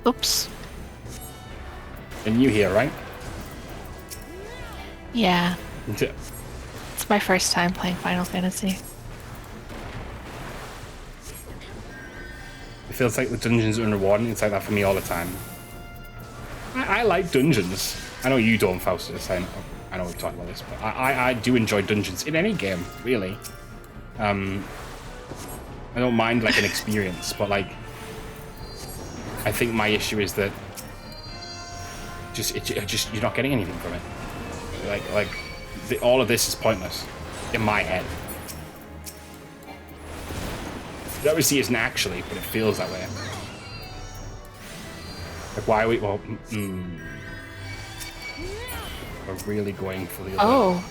Oops. And you here, right? Yeah. It's my first time playing Final Fantasy. It feels like the dungeons are unrewarding. It's like that for me all the time. I like dungeons. I know you don't, Faustus. I know we've talked about this, but I do enjoy dungeons in any game, really. I don't mind like an experience, but like I think my issue is that you're not getting anything from it. All of this is pointless in my head. It obviously isn't actually, but it feels that way. Like, why are we... Well, we're really going for the other... Oh.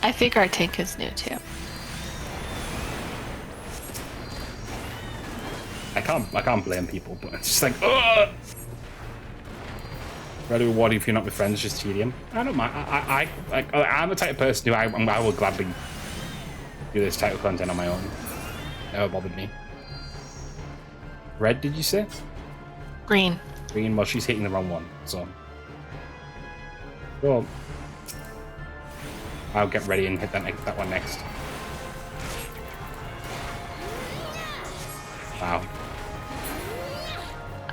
I think our tank is new, too. I can't blame people, but it's just like, ugh! Rather rewarding if you're not with friends, just tedium. I don't mind. I'm the type of person who I will gladly do this type of content on my own. Never bothered me. Red, did you say? Green. Green, well, she's hitting the wrong one, so. Well, I'll get ready and hit that one next. Wow.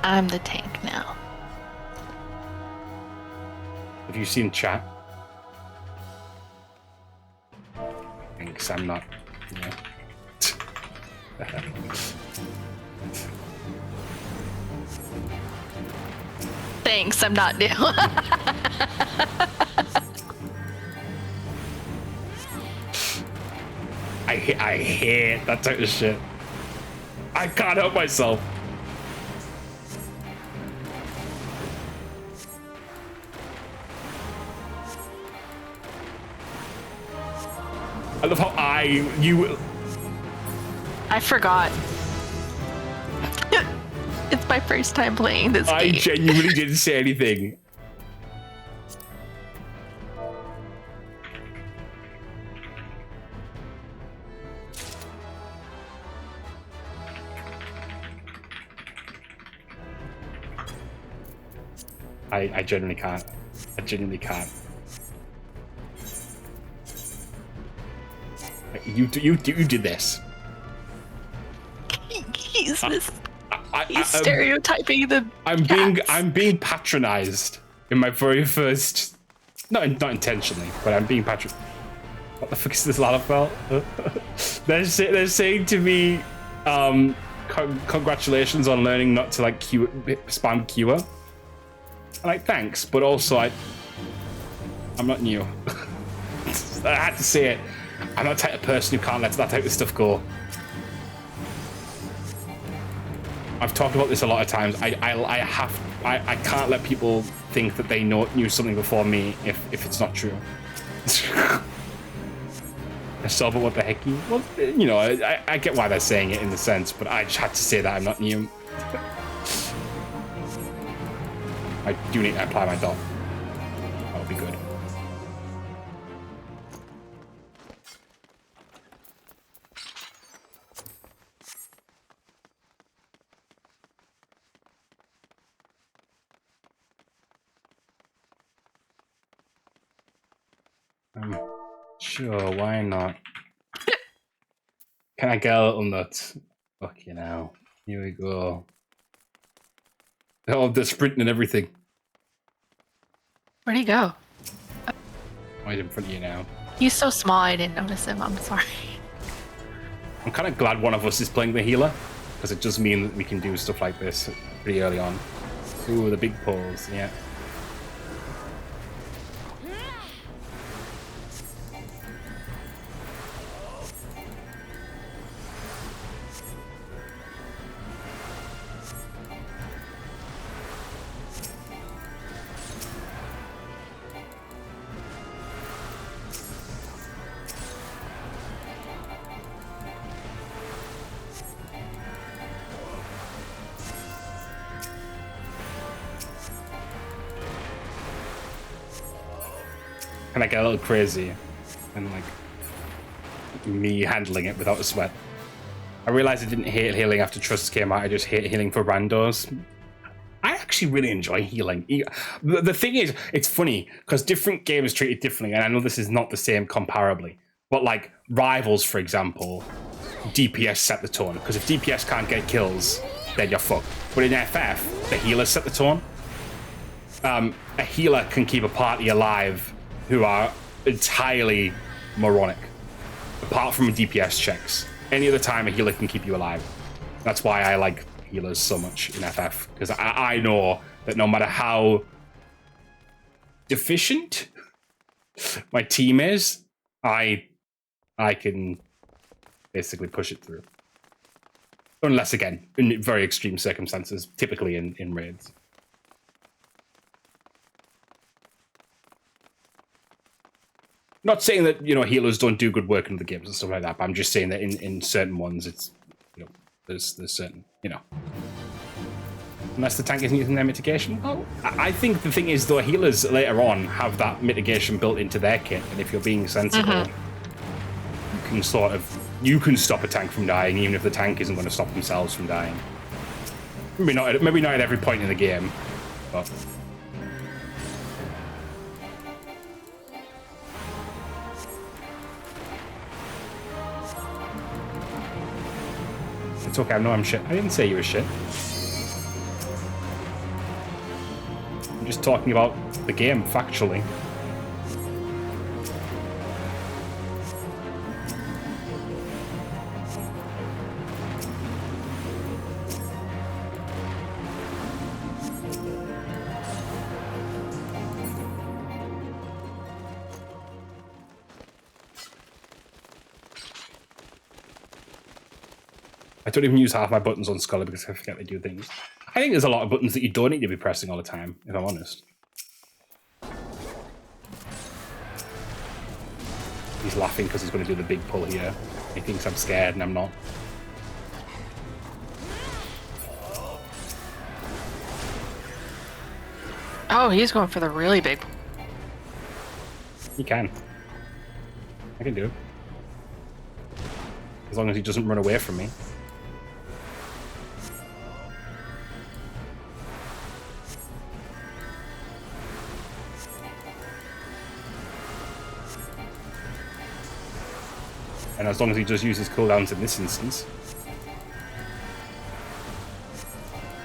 I'm the tank now. Have you seen chat? Thanks, I'm not. Yeah. Thanks, I'm not new. I hate that type of shit. I can't help myself. I love how I forgot. It's my first time playing this game. I genuinely didn't say anything. I genuinely can't. I genuinely can't. You did this. He's stereotyping the. I'm being patronized in my very first. Not intentionally, but I'm being patronized. What the fuck is this Lalafell? They're saying to me, congratulations on learning not to like spam cure. I'm like, thanks, but also I'm not new. I had to say it. I'm not the type of person who can't let that type of stuff go. I've talked about this a lot of times. I can't let people think that they knew something before me if it's not true. So, but what the heck? Well, you know, I get why they're saying it in the sense, but I just had to say that I'm not new. I do need to apply my dot. That would be good. Sure, why not? Can I get a little nut? Fuck you now. Here we go. Oh, they're sprinting and everything. Where'd he go? Oh, he's in front of you now. He's so small, I didn't notice him. I'm sorry. I'm kind of glad one of us is playing the healer, because it does mean that we can do stuff like this pretty early on. Ooh, the big pulls, yeah. And I get a little crazy and like me handling it without a sweat. I realized I didn't hate healing after Trust came out. I just hate healing for randos. I actually really enjoy healing. The thing is, it's funny because different games treat it differently, and I know this is not the same comparably, but like Rivals, for example, DPS set the tone, because if DPS can't get kills, then you're fucked. But in FF, the healers set the tone. A healer can keep a party alive who are entirely moronic, apart from DPS checks. Any other time a healer can keep you alive. That's why I like healers so much in FF, because I know that no matter how deficient my team is, I can basically push it through. Unless, again, in very extreme circumstances, typically in raids. Not saying that, you know, healers don't do good work in the games and stuff like that, but I'm just saying that in certain ones, it's, you know, there's certain, you know. Unless the tank isn't using their mitigation. Well, I think the thing is, though, healers later on have that mitigation built into their kit, and if you're being sensible, you can stop a tank from dying, even if the tank isn't going to stop themselves from dying. Maybe not at every point in the game, but... It's okay, I know I'm shit. I didn't say you were shit. I'm just talking about the game, factually. I don't even use half my buttons on Scholar because I forget they do things. I think there's a lot of buttons that you don't need to be pressing all the time, if I'm honest. He's laughing because he's going to do the big pull here. He thinks I'm scared and I'm not. Oh, he's going for the really big. He can. I can do it. As long as he doesn't run away from me. And as long as he does use his cooldowns in this instance.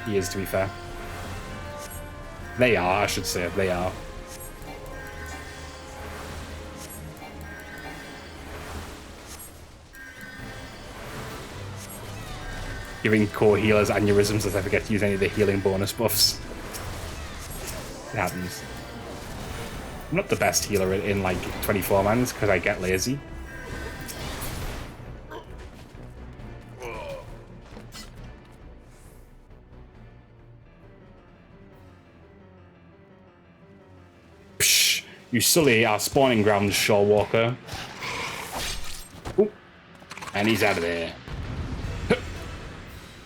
He is, to be fair. They are, I should say. They are. Giving core healers aneurysms as I forget to use any of the healing bonus buffs. It happens. I'm not the best healer in like 24 mans because I get lazy. Psh, you sully our spawning ground, Shore Walker. Ooh. And he's out of there.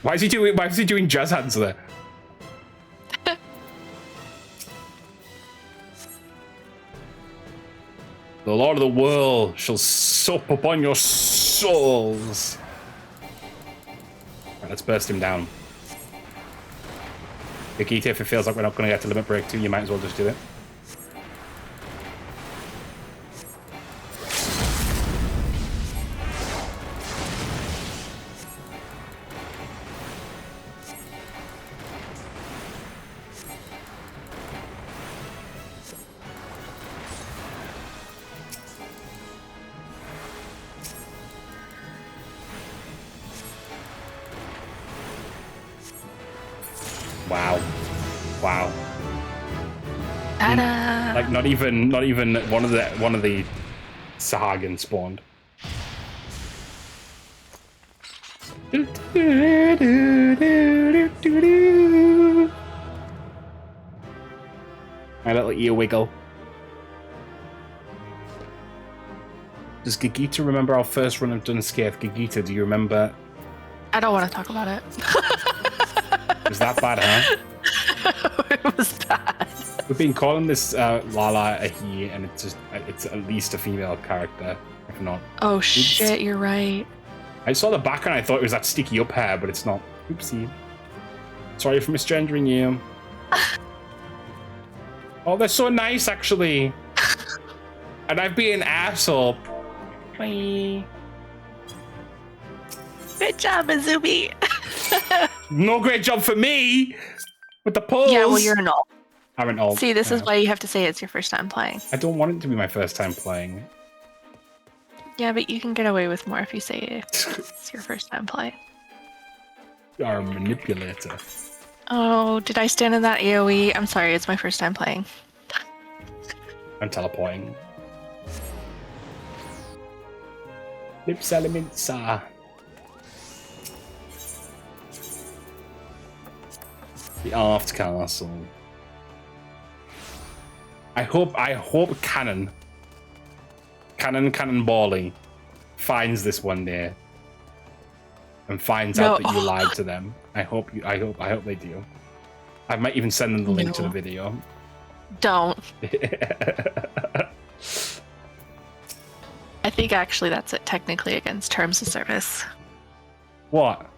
Why is he doing jazz hands there? The Lord of the World shall sup upon your souls. Right, let's burst him down. Gogeta, if it feels like we're not going to get to limit break 2, you might as well just do it. Wow. Wow. Ta-da! Like not even one of the Sahagin spawned. My little ear wiggle. Does Gogeta remember our first run of Dunscaith? Gogeta, do you remember? I don't want to talk about it. Was that bad, huh? It was bad. We've been calling this Lala a he, and it's at least a female character, if not. Oh shit, you're right. I saw the back and I thought it was that sticky up hair, but it's not. Oopsie. Sorry for misgendering you. Oh, they're so nice, actually. And I've been an asshole. Bye. Good job, Azumi. No great job for me with the pulls. Yeah, well, you're an alt. I'm an alt. See, this is why you have to say it's your first time playing. I don't want it to be my first time playing. Yeah, but you can get away with more if you say it's your first time playing. You are a manipulator. Oh, did I stand in that AoE? I'm sorry, it's my first time playing. I'm teleporting. Lips elements are. The Aft Castle. I hope Cannon Bally finds this one day and finds out that you lied to them. I hope they do. I might even send them the link to the video. Don't. I think actually that's it technically against terms of service. What?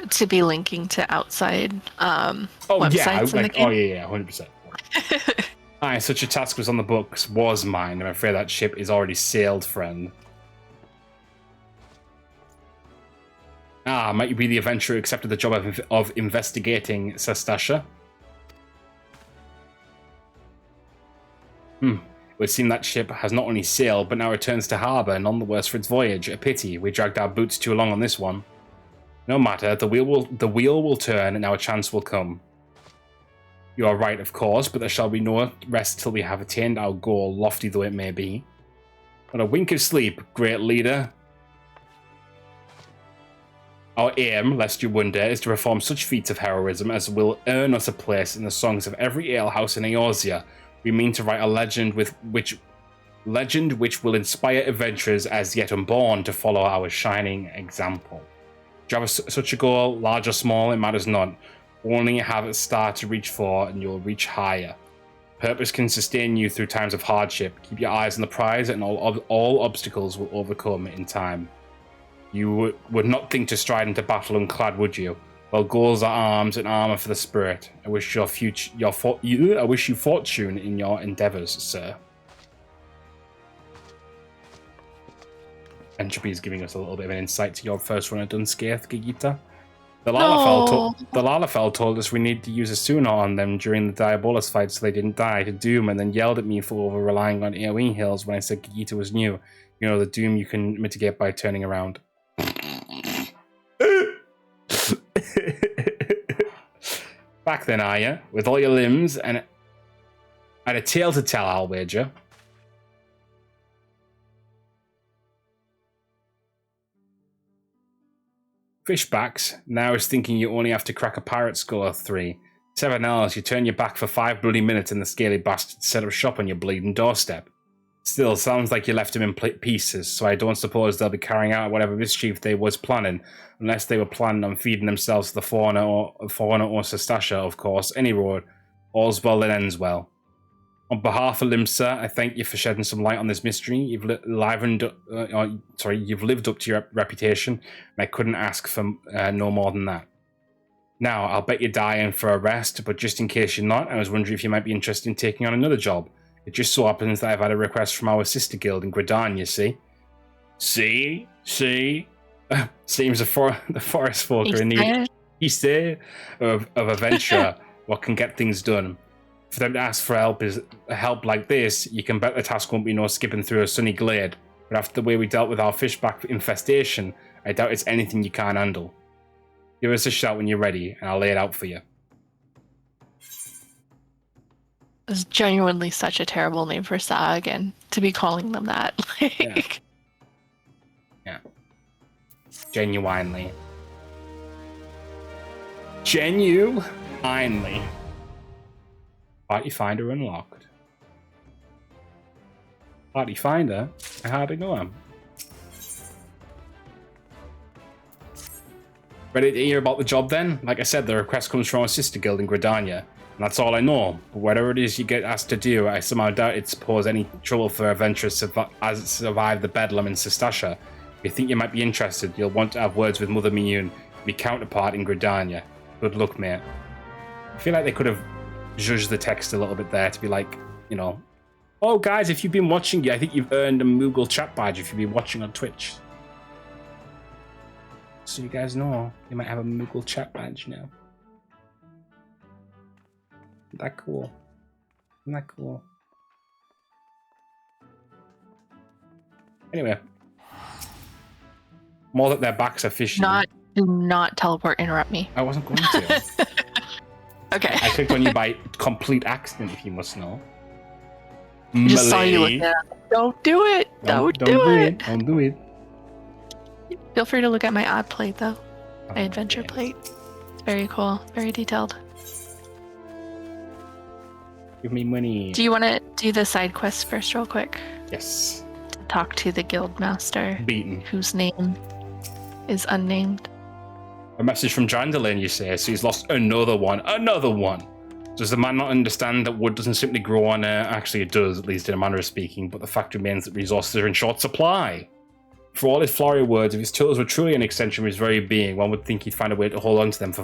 To be linking to outside websites yeah, in the game. Oh yeah, 100%. Aye, such a task was on the books, was mine. I'm afraid that ship is already sailed, friend. Ah, might you be the adventurer who accepted the job of investigating Sastasha? It would seem that ship has not only sailed, but now returns to harbour, none the worse for its voyage. A pity, we dragged our boots too long on this one. No matter, the wheel will turn and our chance will come. You are right, of course, but there shall be no rest till we have attained our goal, lofty though it may be. Not a wink of sleep, great leader. Our aim, lest you wonder, is to perform such feats of heroism as will earn us a place in the songs of every alehouse in Eorzea. We mean to write a legend which will inspire adventurers as yet unborn to follow our shining example. Do you have such a goal, large or small, it matters not. Only have a star to reach for, and you'll reach higher. Purpose can sustain you through times of hardship. Keep your eyes on the prize, and all obstacles will overcome in time. You would not think to stride into battle unclad, would you? Well, goals are arms, and armor for the spirit. I wish I wish you fortune in your endeavors, sir. Entropy is giving us a little bit of an insight to your first run of unscathed, Gigita. The Lalafell told us we need to use a Suna on them during the Diabolus fight so they didn't die to Doom, and then yelled at me for over relying on AoE heals when I said Gigita was new. You know, the Doom you can mitigate by turning around. Back then, are you? With all your limbs and a tale to tell, I'll wager. Fishbacks, now is thinking you only have to crack a pirate score of 3. 7 hours, you turn your back for 5 bloody minutes and the scaly bastard set up shop on your bleeding doorstep. Still, sounds like you left him in pieces, so I don't suppose they'll be carrying out whatever mischief they was planning, unless they were planning on feeding themselves to the fauna or Sastasha, of course. Any road, all's well that ends well. On behalf of Limsa, I thank you for shedding some light on this mystery. You've lived up to your reputation, and I couldn't ask for no more than that. Now, I'll bet you're dying for a rest, but just in case you're not, I was wondering if you might be interested in taking on another job. It just so happens that I've had a request from our sister guild in Gredan, you see. See? Seems the forest folk are in need of a venture what can get things done. For them to ask for help like this, you can bet the task won't be no skipping through a sunny glade. But after the way we dealt with our fishback infestation, I doubt it's anything you can't handle. Give us a shout when you're ready, and I'll lay it out for you. It's genuinely such a terrible name for Sag, and to be calling them that. Yeah. Genuinely. Party finder unlocked. Party finder? How'd it go? Ready to hear about the job then? Like I said, the request comes from our sister guild in Gridania, and that's all I know. But whatever it is you get asked to do, I somehow doubt it'd pose any trouble for adventurers as it survived the bedlam in Sastasha. If you think you might be interested, you'll want to have words with Mother Miyun, your counterpart in Gridania. Good luck, mate. I feel like they could have judged the text a little bit there to be like, you know, oh guys, if you've been watching, I think you've earned a Moogle chat badge if you've been watching on Twitch. So you guys know, you might have a Moogle chat badge now. Isn't that cool? Isn't that cool? Anyway. More that their backs are fishy. Do not teleport interrupt me. I wasn't going to. Okay. I clicked on you by complete accident, if you must know. I just saw you look at it. Don't do it. Don't do it. Don't do it. Feel free to look at my odd plate, though. My adventure plate. It's very cool. Very detailed. Give me money. Do you want to do the side quest first real quick? Yes. To talk to the guild master. Beaten. Whose name is unnamed. A message from Jandalin, you say, so he's lost another one. Another one! Does the man not understand that wood doesn't simply grow on actually it does, at least in a manner of speaking, but the fact remains that resources are in short supply. For all his flowery words, if his tools were truly an extension of his very being, one would think he'd find a way to hold on to them for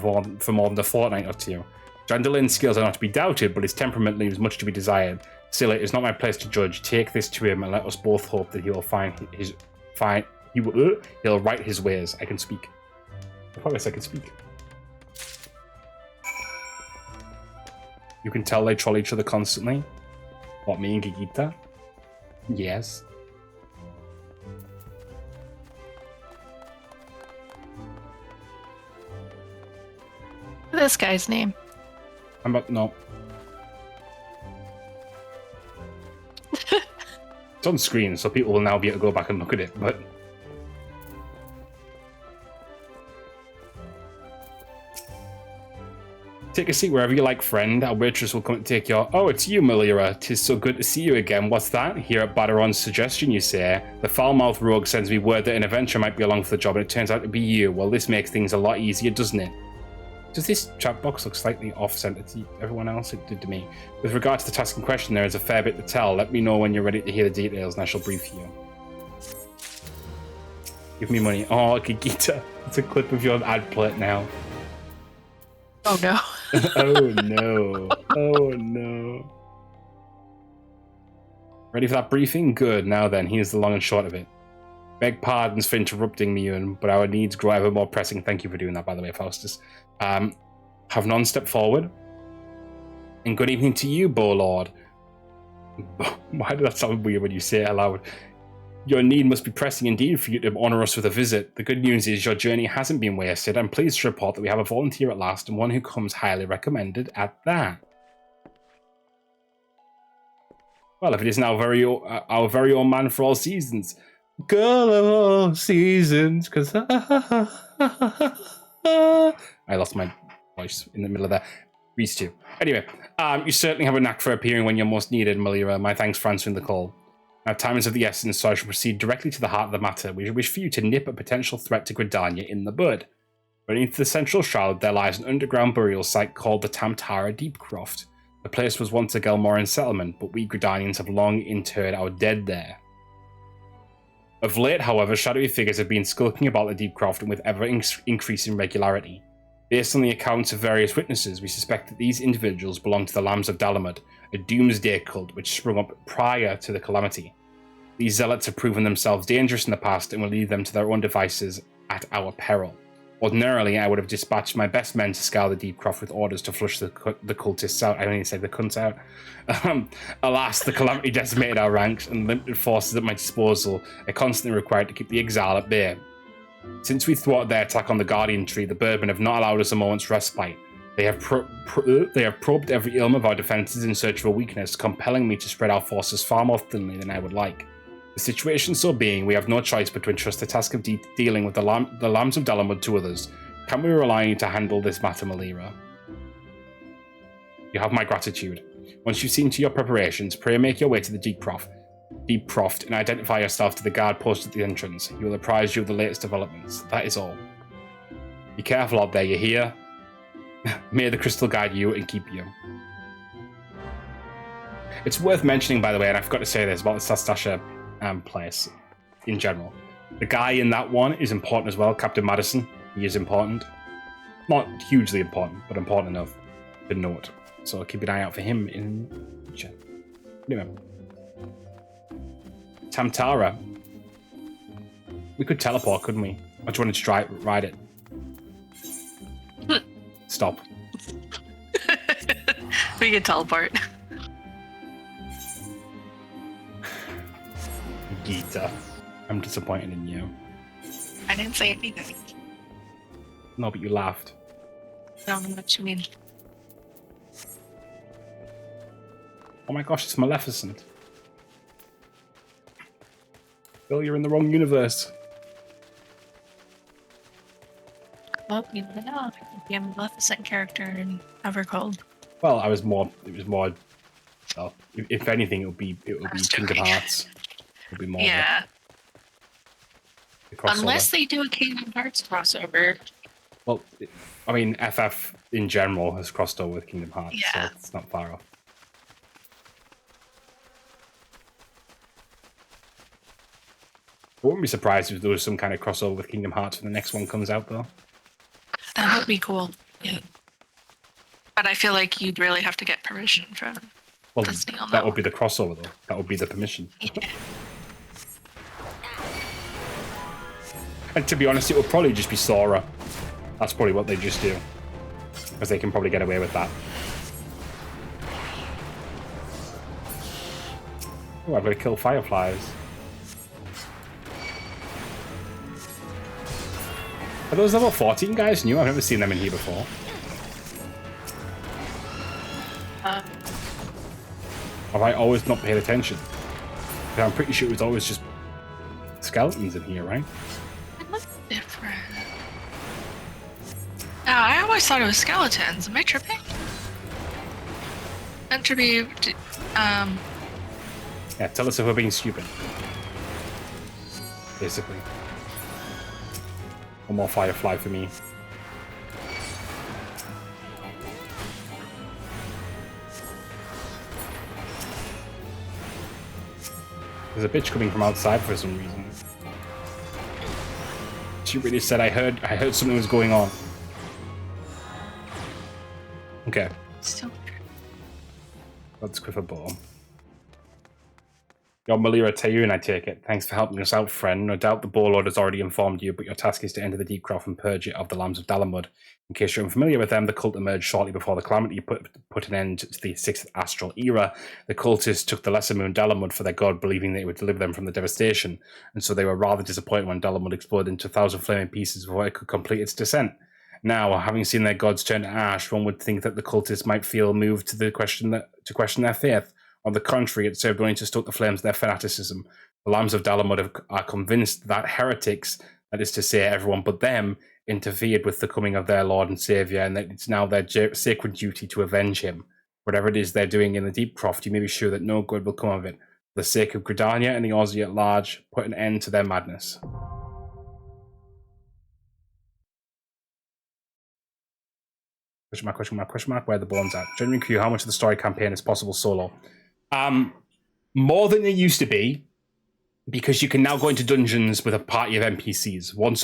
more than a fortnight or two. Jandalin's skills are not to be doubted, but his temperament leaves much to be desired. Still, it is not my place to judge. Take this to him and let us both hope that he will he'll right his ways. I can speak. I promise I can speak. You can tell they troll each other constantly. What, me and Gigita? Yes. This guy's name. I'm about no. It's on screen, so people will now be able to go back and look at it, but take a seat wherever you like, friend. Our waitress will come and take your... Oh, it's you, Malira. 'Tis so good to see you again. What's that? Here at Badaron's suggestion, you say? The foul-mouthed rogue sends me word that an adventurer might be along for the job, and it turns out to be you. Well, this makes things a lot easier, doesn't it? Does this chat box look slightly off-centered to everyone else? It did to me. With regard to the task in question, there is a fair bit to tell. Let me know when you're ready to hear the details, and I shall brief you. Give me money. Oh, Gigita. It's a clip of your ad plate now. Oh no. Oh no. Oh no. Ready for that briefing? Good. Now then, here's the long and short of it. Beg pardons for interrupting me, but our needs grow ever more pressing. Thank you for doing that, by the way, Faustus. Have none step forward. And good evening to you, Lord. Why did that sound weird when you say it aloud? Your need must be pressing indeed for you to honour us with a visit. The good news is your journey hasn't been wasted. I'm pleased to report that we have a volunteer at last, and one who comes highly recommended at that. Well, if it isn't our very own man for all seasons. Girl of all seasons, because I lost my voice in the middle of that. Reese too. Anyway, you certainly have a knack for appearing when you're most needed, Malira. My thanks for answering the call. Now, time is of the essence, so I shall proceed directly to the heart of the matter. We wish for you to nip a potential threat to Gridania in the bud. Beneath the central shroud, there lies an underground burial site called the Tam-Tara Deepcroft. The place was once a Gelmoran settlement, but we Gridanians have long interred our dead there. Of late, however, shadowy figures have been skulking about the Deepcroft and with ever-increasing regularity. Based on the accounts of various witnesses, we suspect that these individuals belong to the Lambs of Dalamud, a doomsday cult which sprung up prior to the calamity. These zealots have proven themselves dangerous in the past and will leave them to their own devices at our peril. Ordinarily, I would have dispatched my best men to scour the Deepcroft with orders to flush the cultists out. I don't even say the cunts out. Alas, the calamity decimated our ranks, and limited forces at my disposal are constantly required to keep the exile at bay. Since we thwarted their attack on the Guardian Tree, the Birdmen have not allowed us a moment's respite. They have probed every ilm of our defences in search of a weakness, compelling me to spread our forces far more thinly than I would like. The situation so being, we have no choice but to entrust the task of dealing with the Lambs of Dalamud to others. Can we rely on you to handle this matter, Malira? You have my gratitude. Once you've seen to your preparations, pray make your way to the Deepcroft and identify yourself to the guard posted at the entrance. He will apprise you of the latest developments. That is all. Be careful out there, you hear? May the crystal guide you and keep you. It's worth mentioning, by the way, and I forgot to say this about the Sastasha place in general. The guy in that one is important as well, Captain Madison. He is important. Not hugely important, but important enough to note. So keep an eye out for him in the future. Anyway. Tam-Tara. We could teleport, couldn't we? I just wanted to ride it. Stop. We can teleport. Gita, I'm disappointed in you. I didn't say anything. No, but you laughed. I don't know what you mean. Oh my gosh, it's Maleficent. Bill, you're in the wrong universe. Well, you never know. It could be a Maleficent character in Evercold. Well, it was more. Well, if anything, it would be Kingdom Hearts. It would be more. Yeah. The Unless they do a Kingdom Hearts crossover. Well, I mean, FF in general has crossed over with Kingdom Hearts, yeah. So it's not far off. I wouldn't be surprised if there was some kind of crossover with Kingdom Hearts when the next one comes out, though. That would be cool. Yeah. But I feel like you'd really have to get permission from Disney on that would be the crossover, though. That would be the permission. Yeah. And to be honest, it would probably just be Sora. That's probably what they just do. Because they can probably get away with that. Oh, I've got to kill fireflies. Are those level 14 guys new? I've never seen them in here before. Have I always not paid attention? But I'm pretty sure it was always just skeletons in here, right? It looks different. Oh, I always thought it was skeletons. Am I tripping? Meant to be, Yeah, tell us if we're being stupid. Basically. One more firefly for me. There's a bitch coming from outside for some reason. She really said I heard something was going on. Okay. still. Let's quiff a bow. You're Malira Tayun, I take it. Thanks for helping us out, friend. No doubt the Warlord has already informed you, but your task is to enter the Deep Croft and purge it of the Lambs of Dalamud. In case you're unfamiliar with them, the cult emerged shortly before the Calamity put an end to the 6th Astral Era. The cultists took the Lesser Moon Dalamud for their god, believing that it would deliver them from the devastation, and so they were rather disappointed when Dalamud exploded into 1,000 flaming pieces before it could complete its descent. Now, having seen their gods turn to ash, one would think that the cultists might feel moved to question their faith. On the contrary, it served only to stoke the flames of their fanaticism. The Lambs of Dalamud are convinced that heretics, that is to say everyone but them, interfered with the coming of their Lord and Saviour, and that it's now their sacred duty to avenge him. Whatever it is they're doing in the Deep Croft, you may be sure that no good will come of it. For the sake of Gridania and the Eorzea at large, put an end to their madness. Question mark, where are the bones at? Genuine Q, how much of the story campaign is possible solo? More than it used to be, because you can now go into dungeons with a party of NPCs. Once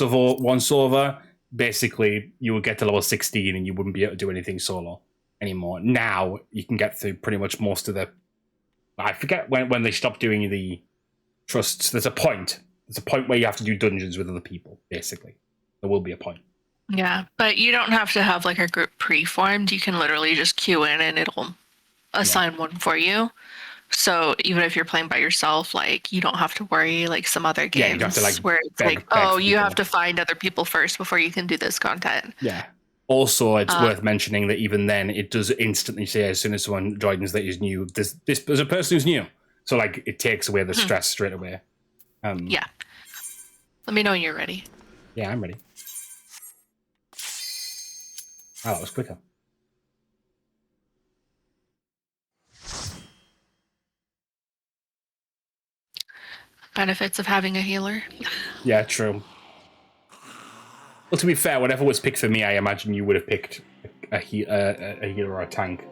over, basically, you would get to level 16 and you wouldn't be able to do anything solo anymore. Now, you can get through pretty much most of the... I forget when they stopped doing the trusts. There's a point. There's a point where you have to do dungeons with other people, basically. There will be a point. Yeah, but you don't have to have like a group pre-formed. You can literally just queue in and it'll assign one for you. So even if you're playing by yourself, like you don't have to worry like some other games you don't have to, like, where it's beg you people. have to find other people first before you can do this content. Yeah. Also, it's worth mentioning that even then, it does instantly say as soon as someone joins that is new, there's a person who's new. So like it takes away the stress straight away. Yeah. Let me know when you're ready. Yeah, I'm ready. Oh, that was quicker. Benefits of having a healer. Yeah, true. Well, to be fair, whatever was picked for me, I imagine you would have picked a healer or a tank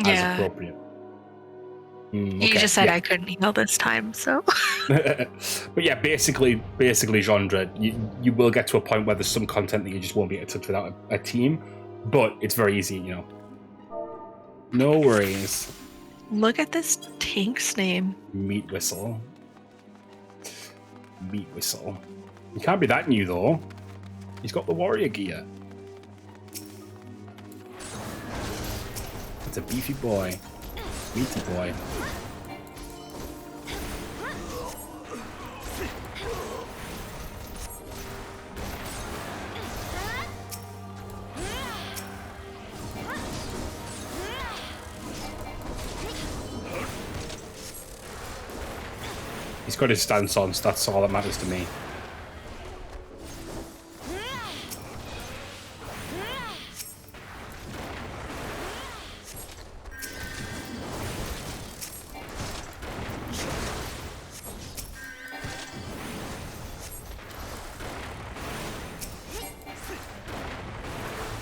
as appropriate. You just said I couldn't heal this time, so. But yeah, basically genre, you will get to a point where there's some content that you just won't be able to touch without a team, but it's very easy, you know. No worries. Look at this tank's name. Meat Whistle. Meat Whistle. He can't be that new, though. He's got the warrior gear. It's a beefy boy. Meaty boy. He's got his stance on, so that's all that matters to me.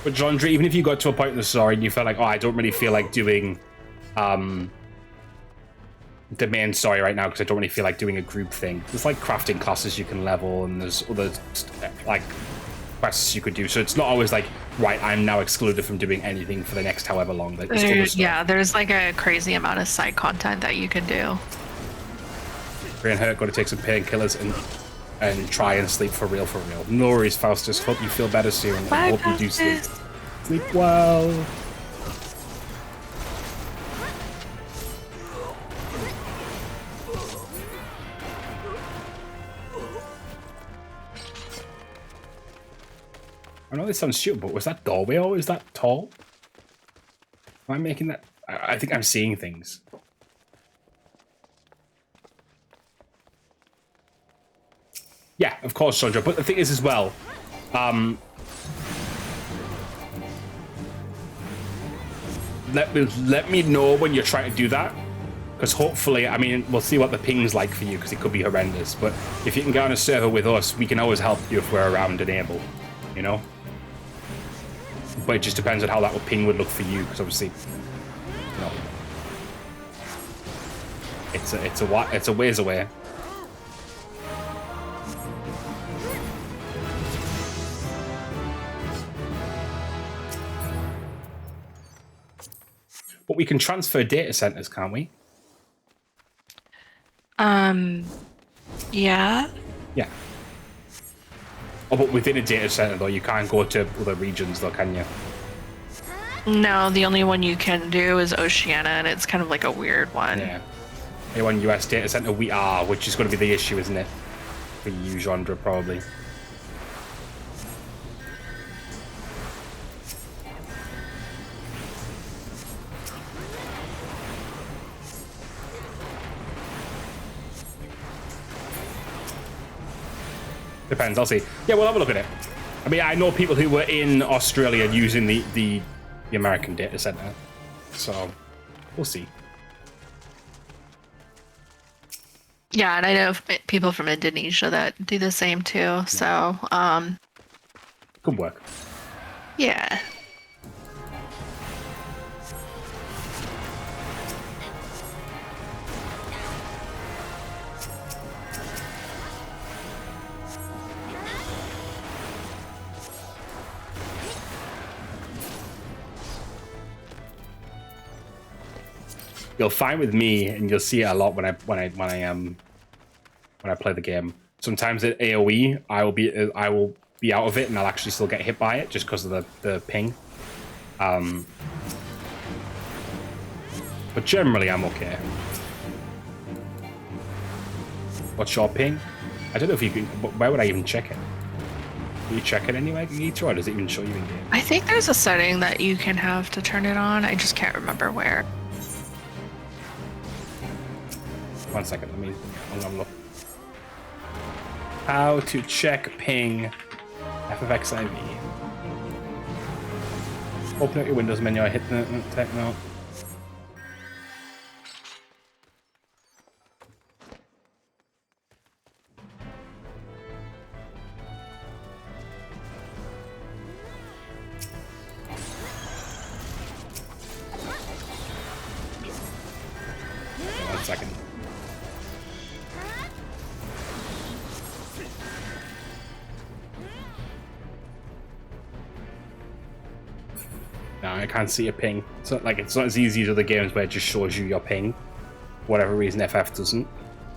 But genre, even if you got to a point in the story and you felt like, oh, I don't really feel like doing the main story right now because I don't really feel like doing a group thing. There's like crafting classes you can level and there's other like quests you could do. So it's not always like, right, I'm now excluded from doing anything for the next however long. There's like a crazy amount of side content that you can do. Brain hurt, got to take some painkillers and try and sleep for real. No worries, Faustus. Hope you feel better soon. Bye, and hope you do sleep. Faustus. Sleep well. I know this sounds stupid, but was that doorway always that tall? Am I making that? I think I'm seeing things. Yeah, of course, Sandra. But the thing is as well, let me know when you're trying to do that. Because hopefully, I mean, we'll see what the ping's like for you, because it could be horrendous. But if you can get on a server with us, we can always help you if we're around and able, you know? But it just depends on how that ping would look for you, because obviously, you know, it's a ways away. But we can transfer data centers, can't we? Yeah. Yeah. Oh, but within a data center, though, you can't go to other regions, though, can you? No, the only one you can do is Oceania, and it's kind of like a weird one. Yeah. A1 US data center, we are, which is going to be the issue, isn't it? For you, genre, probably. Depends, I'll see. Yeah, we'll have a look at it. I mean, I know people who were in Australia using the American data center, so we'll see. Yeah, and I know people from Indonesia that do the same too. So, Good work. yeah. You'll find with me, and you'll see it a lot when I play the game. Sometimes at AOE, I will be out of it, and I'll actually still get hit by it just because of the ping. But generally, I'm okay. What's your ping? I don't know if you can. Where would I even check it? Do you check it anyway, Gito, or does it even show you in game? I think there's a setting that you can have to turn it on. I just can't remember where. 1 second, I'm gonna look. How to check ping FFXIV. Open up your Windows menu, I hit the tech now. One second. No, I can't see a ping. It's not as easy as other games where it just shows you your ping. For whatever reason, FF doesn't.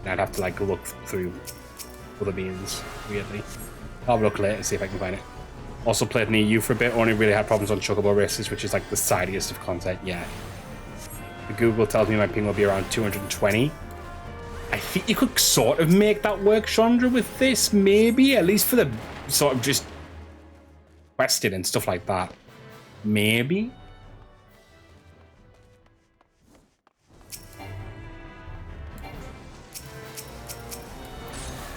And I'd have to like look through other means, weirdly. I'll have a look later and see if I can find it. Also played an EU for a bit, only really had problems on Chocobo races, which is like the sidiest of content yet. The Google tells me my ping will be around 220. I think you could sort of make that work, Chandra, with this, maybe, at least for the sort of just quested and stuff like that. Maybe.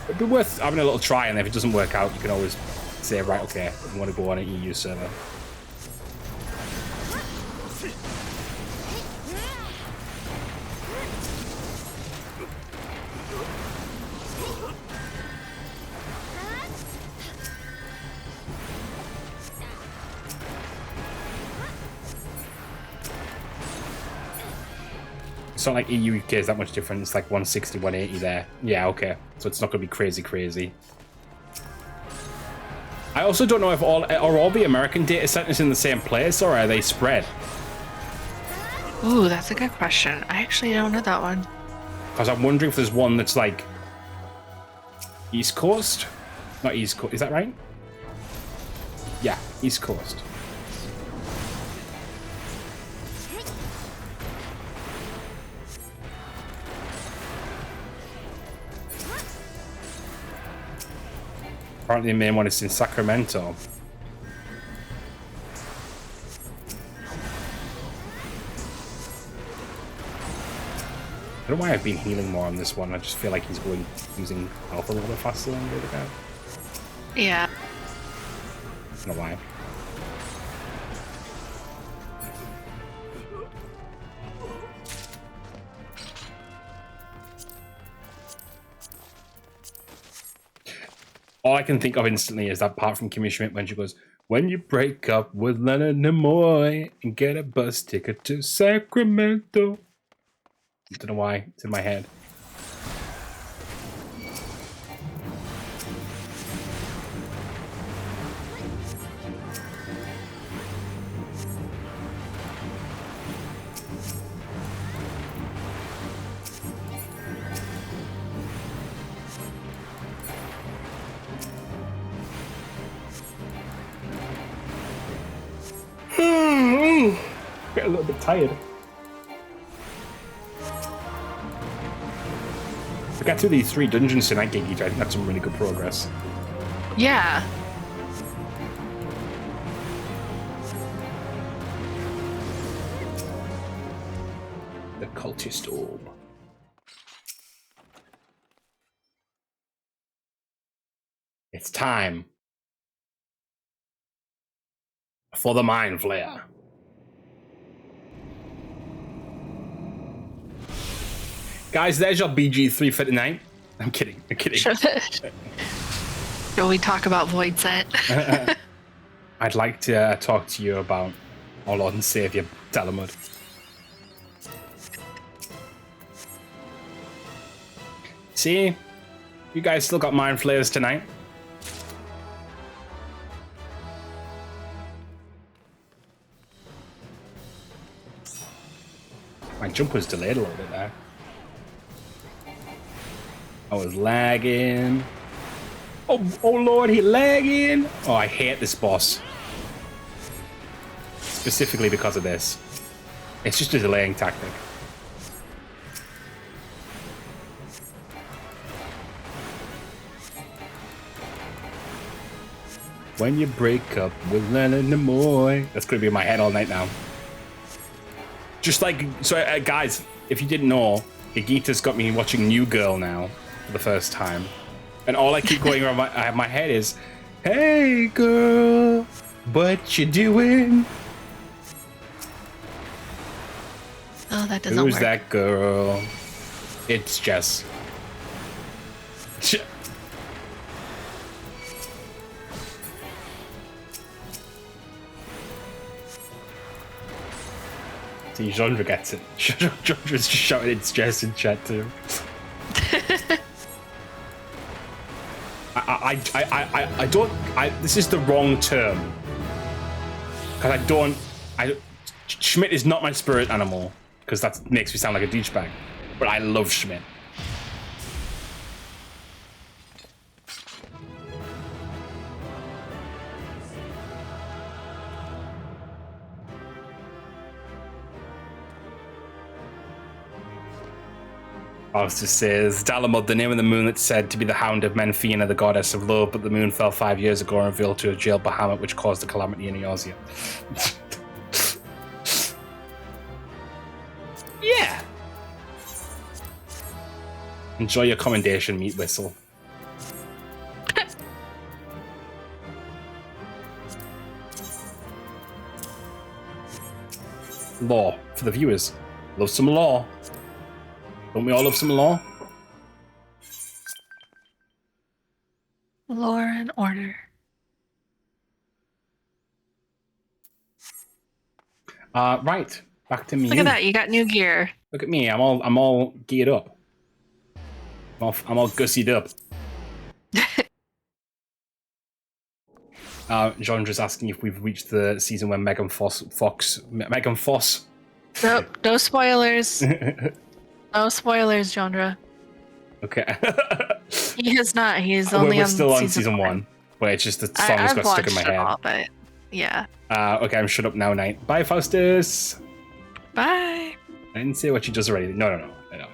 It'd be worth having a little try, and if it doesn't work out, you can always say, right, okay, I want to go on an EU server. It's not like EU UK is that much different. It's like 160, 180 there. Yeah, okay. So it's not going to be crazy. I also don't know if all the American data centers in the same place, or are they spread? Ooh, that's a good question. I actually don't know that one. Because I'm wondering if there's one that's like East Coast? Not East Coast. Is that right? Yeah, East Coast. Apparently the main one is in Sacramento. I don't know why I've been healing more on this one. I just feel like he's using health a little bit faster than the other guy. Yeah. I don't know why. All I can think of instantly is that part from Kimmy Schmidt when she goes, "When you break up with Leonard Nimoy and get a bus ticket to Sacramento." I don't know why, it's in my head. Get a little bit tired. We got through these 3 dungeons tonight, Gigi. I think that's some really good progress. Yeah. The cultist orb. It's time for the Mind Flayer. Guys, there's your BG3 for tonight. I'm kidding. Shall we talk about Void Set? I'd like to talk to you about our Lord and Savior, Talamud. See? You guys still got Mind Flayers tonight. My jump was delayed a little bit there. I was lagging. Oh Lord, he lagging. Oh, I hate this boss. Specifically because of this. It's just a delaying tactic. When you break up with Leonard Nimoy. That's gonna be in my head all night now. Just like, so guys, if you didn't know, Gigita's got me watching New Girl now for the first time. And all I keep going around my head is, hey girl, what you doing? Oh, that doesn't work. Who's that girl? It's Jess. See, Genre gets it. Genre's just shouting it's Jess in chat too. I don't. This is the wrong term. Because Schmidt is not my spirit animal. Because that makes me sound like a douchebag. But I love Schmidt. Alistair says, Dalamud, the name of the moon that's said to be the hound of Menfiina, the goddess of love, but the moon fell 5 years ago and revealed to a jailed Bahamut, which caused the calamity in Eorzea. Yeah! Enjoy your commendation, Meat Whistle. Law, for the viewers. Love some law. Don't we all love some law? Law and order. Right. Back to me. Look at that, you got new gear. Look at me. I'm all geared up. I'm all gussied up. Genre's asking if we've reached the season where Megan Fox. Nope, no spoilers. No spoilers, Genre. Okay. He has not. He's only we're on still on season season 1. Wait, it's just the song's got stuck in my head. All, but yeah. Okay, I'm shut up now, Night. Bye, Faustus. Bye. I didn't say what she does already. No. I know.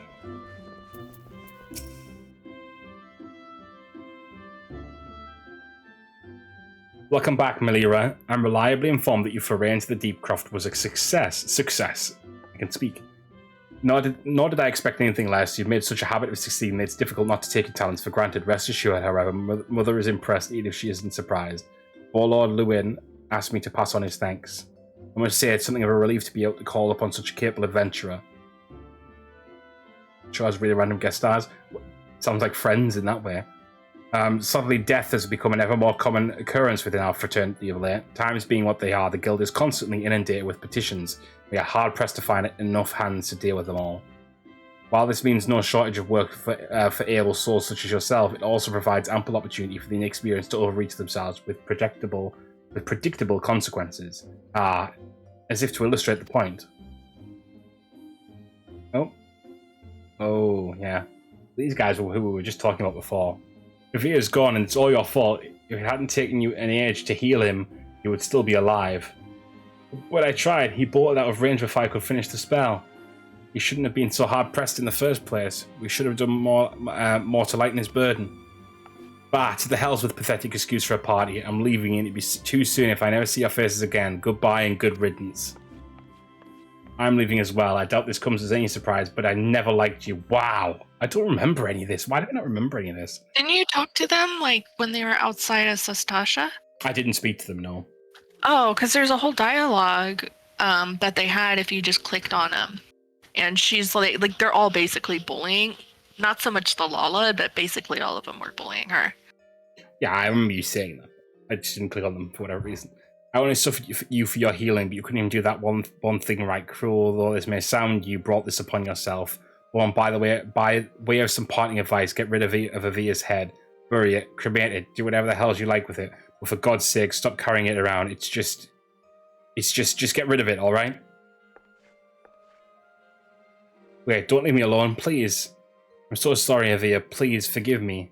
Welcome back, Melira. I'm reliably informed that your foray into the Deepcroft was a success. I can speak. Nor did I expect anything less. You've made such a habit of succeeding that it's difficult not to take your talents for granted. Rest assured, however, Mother is impressed, even if she isn't surprised. Warlord Lewin asked me to pass on his thanks. I must say it's something of a relief to be able to call upon such a capable adventurer. Sure has really random guest stars. Sounds like friends in that way. Suddenly death has become an ever more common occurrence within our fraternity of late. Times being what they are, the guild is constantly inundated with petitions. We are hard-pressed to find enough hands to deal with them all. While this means no shortage of work for able souls such as yourself, it also provides ample opportunity for the inexperienced to overreach themselves with predictable consequences. As if to illustrate the point. Oh, yeah. These guys who we were just talking about before. If he is gone and it's all your fault, if it hadn't taken you an age to heal him, he would still be alive. But I tried. He bolted out of range before I could finish the spell. He shouldn't have been so hard-pressed in the first place. We should have done more to lighten his burden. Bah, to the hells with pathetic excuse for a party. I'm leaving and it'd be too soon if I never see your faces again. Goodbye and good riddance. I'm leaving as well. I doubt this comes as any surprise, but I never liked you. Wow. I don't remember any of this. Why do I not remember any of this? Didn't you talk to them, like, when they were outside of Sastasha? I didn't speak to them, no. Oh, because there's a whole dialogue that they had if you just clicked on them. And she's like they're all basically bullying. Not so much the Lala, but basically all of them were bullying her. Yeah, I remember you saying that. I just didn't click on them for whatever reason. I only suffered you for your healing, but you couldn't even do that one thing right. Cruel though this may sound, you brought this upon yourself. Oh, and by the way, by way of some parting advice, get rid of Avia's head. Bury it, cremate it, do whatever the hell you like with it. But for God's sake, stop carrying it around. It's just get rid of it, alright? Wait, don't leave me alone, please. I'm so sorry, Avia. Please forgive me.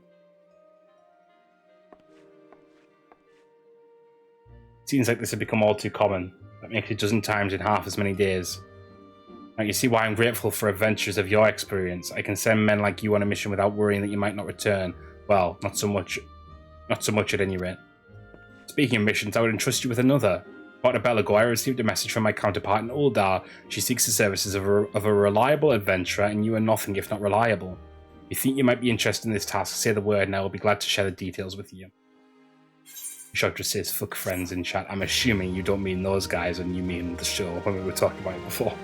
Seems like this had become all too common. That makes it a dozen times in half as many days. Now you see why I'm grateful for adventures of your experience. I can send men like you on a mission without worrying that you might not return. Well, not so much at any rate. Speaking of missions, I would entrust you with another. About a bell ago, I received a message from my counterpart in Uldar. She seeks the services of a reliable adventurer, and you are nothing if not reliable. If you think you might be interested in this task, say the word, and I will be glad to share the details with you. Shudra says, fuck friends in chat. I'm assuming you don't mean those guys, and you mean the show when we were talking about it before.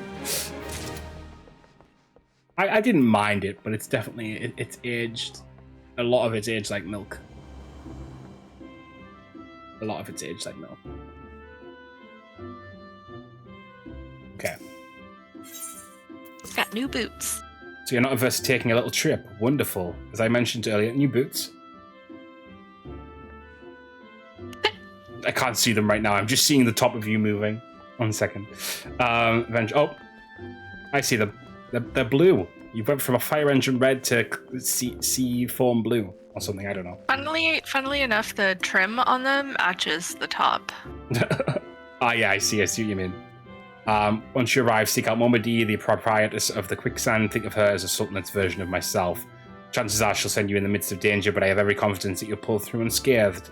I didn't mind it, but it's definitely, it's aged. A lot of it's aged like milk. A lot of it's aged like milk. Okay. It's got new boots. So you're not averse to taking a little trip. Wonderful. As I mentioned earlier, new boots. I can't see them right now. I'm just seeing the top of you moving. 1 second. Oh, I see them. They're blue. You went from a fire engine red to sea foam blue or something. I don't know. Funnily enough, the trim on them matches the top. Yeah, I see what you mean. Once you arrive, seek out Momadi, the proprietress of the quicksand. Think of her as a sultan's version of myself. Chances are she'll send you in the midst of danger, but I have every confidence that you'll pull through unscathed.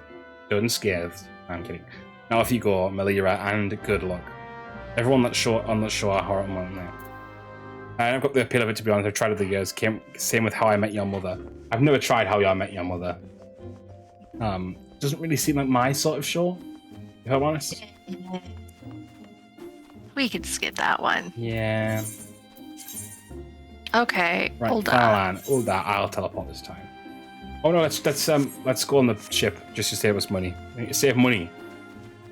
Unscathed. I'm kidding. Now off you go, Melira, and good luck. Everyone on that show are horror now. I've got the appeal of it, to be honest. I've tried it the years. Same with How I Met Your Mother. I've never tried How I Met Your Mother. Doesn't really seem like my sort of show, if I'm honest. We could skip that one. Yeah. Okay, Right, Uldar, I'll teleport this time. Oh no, let's go on the ship just to save us money. Save money.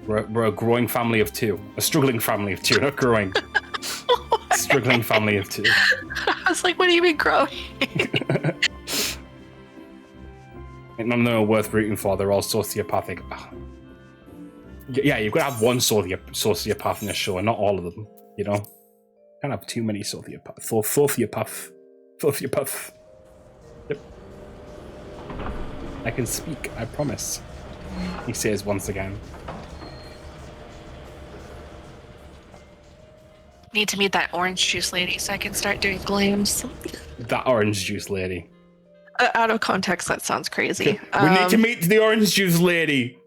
We're a growing family of two. A struggling family of two, not growing. Struggling family of two. I was like, what do you mean growing? None of them are worth rooting for. They're all sociopathic. Yeah, you've got to have one sociopath in the show, and not all of them. You know, can't have too many sociopaths. Sociopath. Yep. I can speak. I promise. He says once again. Need to meet that orange juice lady so I can start doing glams. That orange juice lady. Out of context, that sounds crazy. We need to meet the orange juice lady.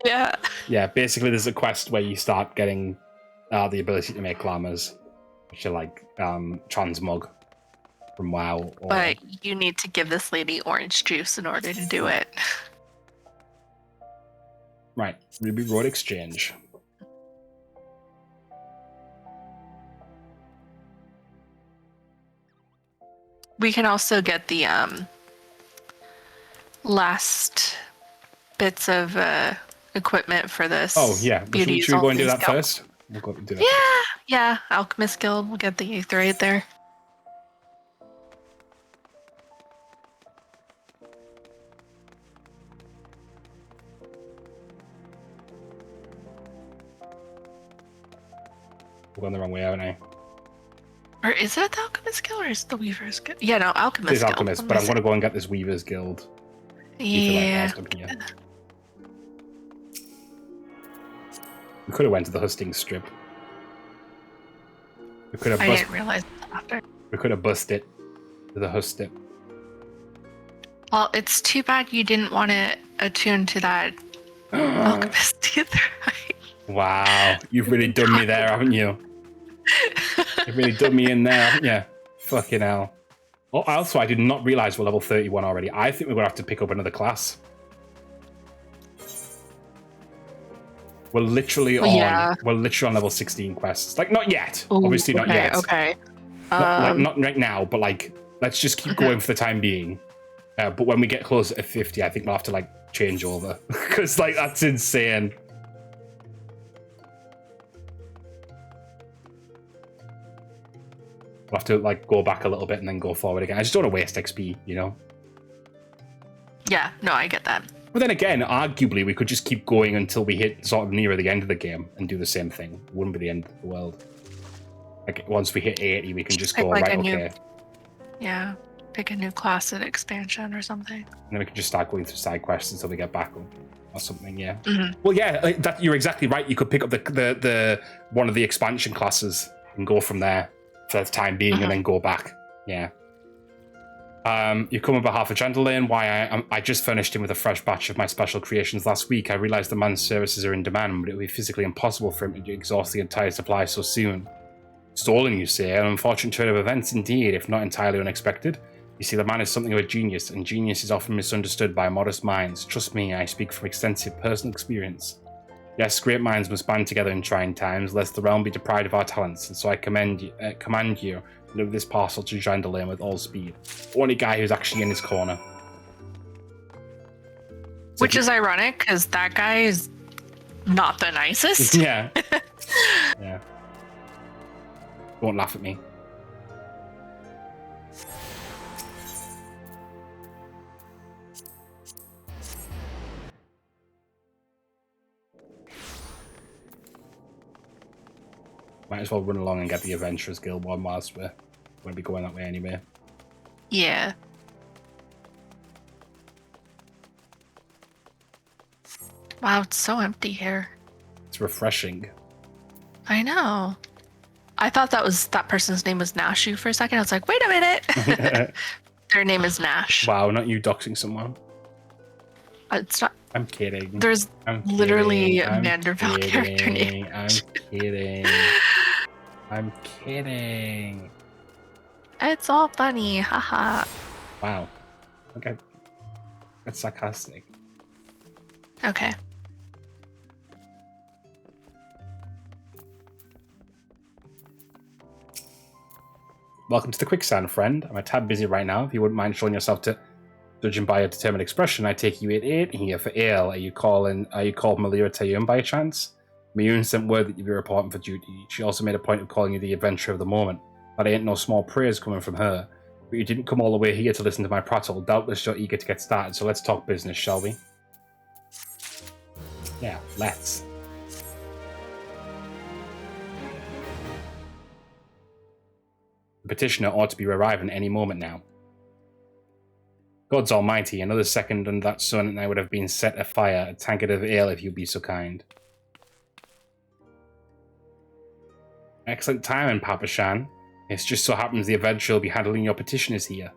Yeah. Yeah, basically there's a quest where you start getting the ability to make llamas, which are like transmog from WoW. But you need to give this lady orange juice in order to do it. Right, Ruby Road Exchange. We can also get the last bits of equipment for this. Oh yeah, should we go and do that first? We'll go and do that. Yeah, Alchemist Guild. We'll get the E right there. We're going the wrong way, haven't I? Or is it the Alchemist Guild or is it the Weaver's Guild? Yeah, no, Alchemist It's Guild. Alchemist, but I'm going to go and get this Weaver's Guild. Yeah. We could have went to the hustings strip. We could have I didn't realize that after. We could have bust it to the hust strip. Well, it's too bad you didn't want to attune to that alchemist either. Wow, you've really done me there, haven't you? You've really done me in there, haven't you? Fucking hell. Oh, also, I did not realize we're level 31 already. I think we're going to have to pick up another class. We're literally on level 16 quests. Like, not yet. Ooh, obviously not yet. Okay. Not right now, but like, let's just keep going for the time being. But when we get closer to 50, I think we'll have to like change over. Because like, that's insane. We'll have to like go back a little bit and then go forward again. I just don't want to waste XP, you know? Yeah, no, I get that. But then again, arguably, we could just keep going until we hit sort of nearer the end of the game and do the same thing. It wouldn't be the end of the world. Like, once we hit 80, we can just go, like right, okay. Yeah, pick a new class at expansion or something. And then we can just start going through side quests until we get back or something, yeah. Mm-hmm. Well, yeah, that, you're exactly right. You could pick up the one of the expansion classes and go from there for the time being and then go back. Yeah. You come on behalf of Chandelier. Why I just furnished him with a fresh batch of my special creations last week. I realized the man's services are in demand, but it would be physically impossible for him to exhaust the entire supply so soon. Stolen, you say? An unfortunate turn of events indeed, if not entirely unexpected. You see, the man is something of a genius, and genius is often misunderstood by modest minds. Trust me, I speak from extensive personal experience. Yes, great minds must band together in trying times, lest the realm be deprived of our talents, and so I command you to deliver this parcel to Chandelier with all speed. Only guy who's actually in his corner. So which is ironic, because that guy is not the nicest. Yeah. Yeah. Don't laugh at me. Might as well run along and get the Adventurers Guild one whilst we're going to be going that way anyway. Yeah. Wow, it's so empty here. It's refreshing. I know. I thought that person's name was Nashu for a second. I was like, wait a minute. Their name is Nash. Wow, not you doxing someone. It's not. I'm kidding. There's literally a Vanderbilt character name. I'm kidding. I'm kidding. It's all funny. Haha. Wow. Okay. That's sarcastic. Okay. Welcome to the Quicksand, friend. I'm a tad busy right now. If you wouldn't mind showing yourself to, judging by your determined expression, I take you 8 here for ale. Are you called Malira Tayum by chance? Mayun sent word that you'd be reporting for duty. She also made a point of calling you the adventurer of the moment. That ain't no small praise coming from her. But you didn't come all the way here to listen to my prattle. Doubtless you're eager to get started, so let's talk business, shall we? Yeah, let's. The petitioner ought to be arriving any moment now. God's almighty, another second and that sun and I would have been set afire, a tankard of ale if you'd be so kind. Excellent timing, Papa Shan. It just so happens the adventurer will be handling your petitioners here.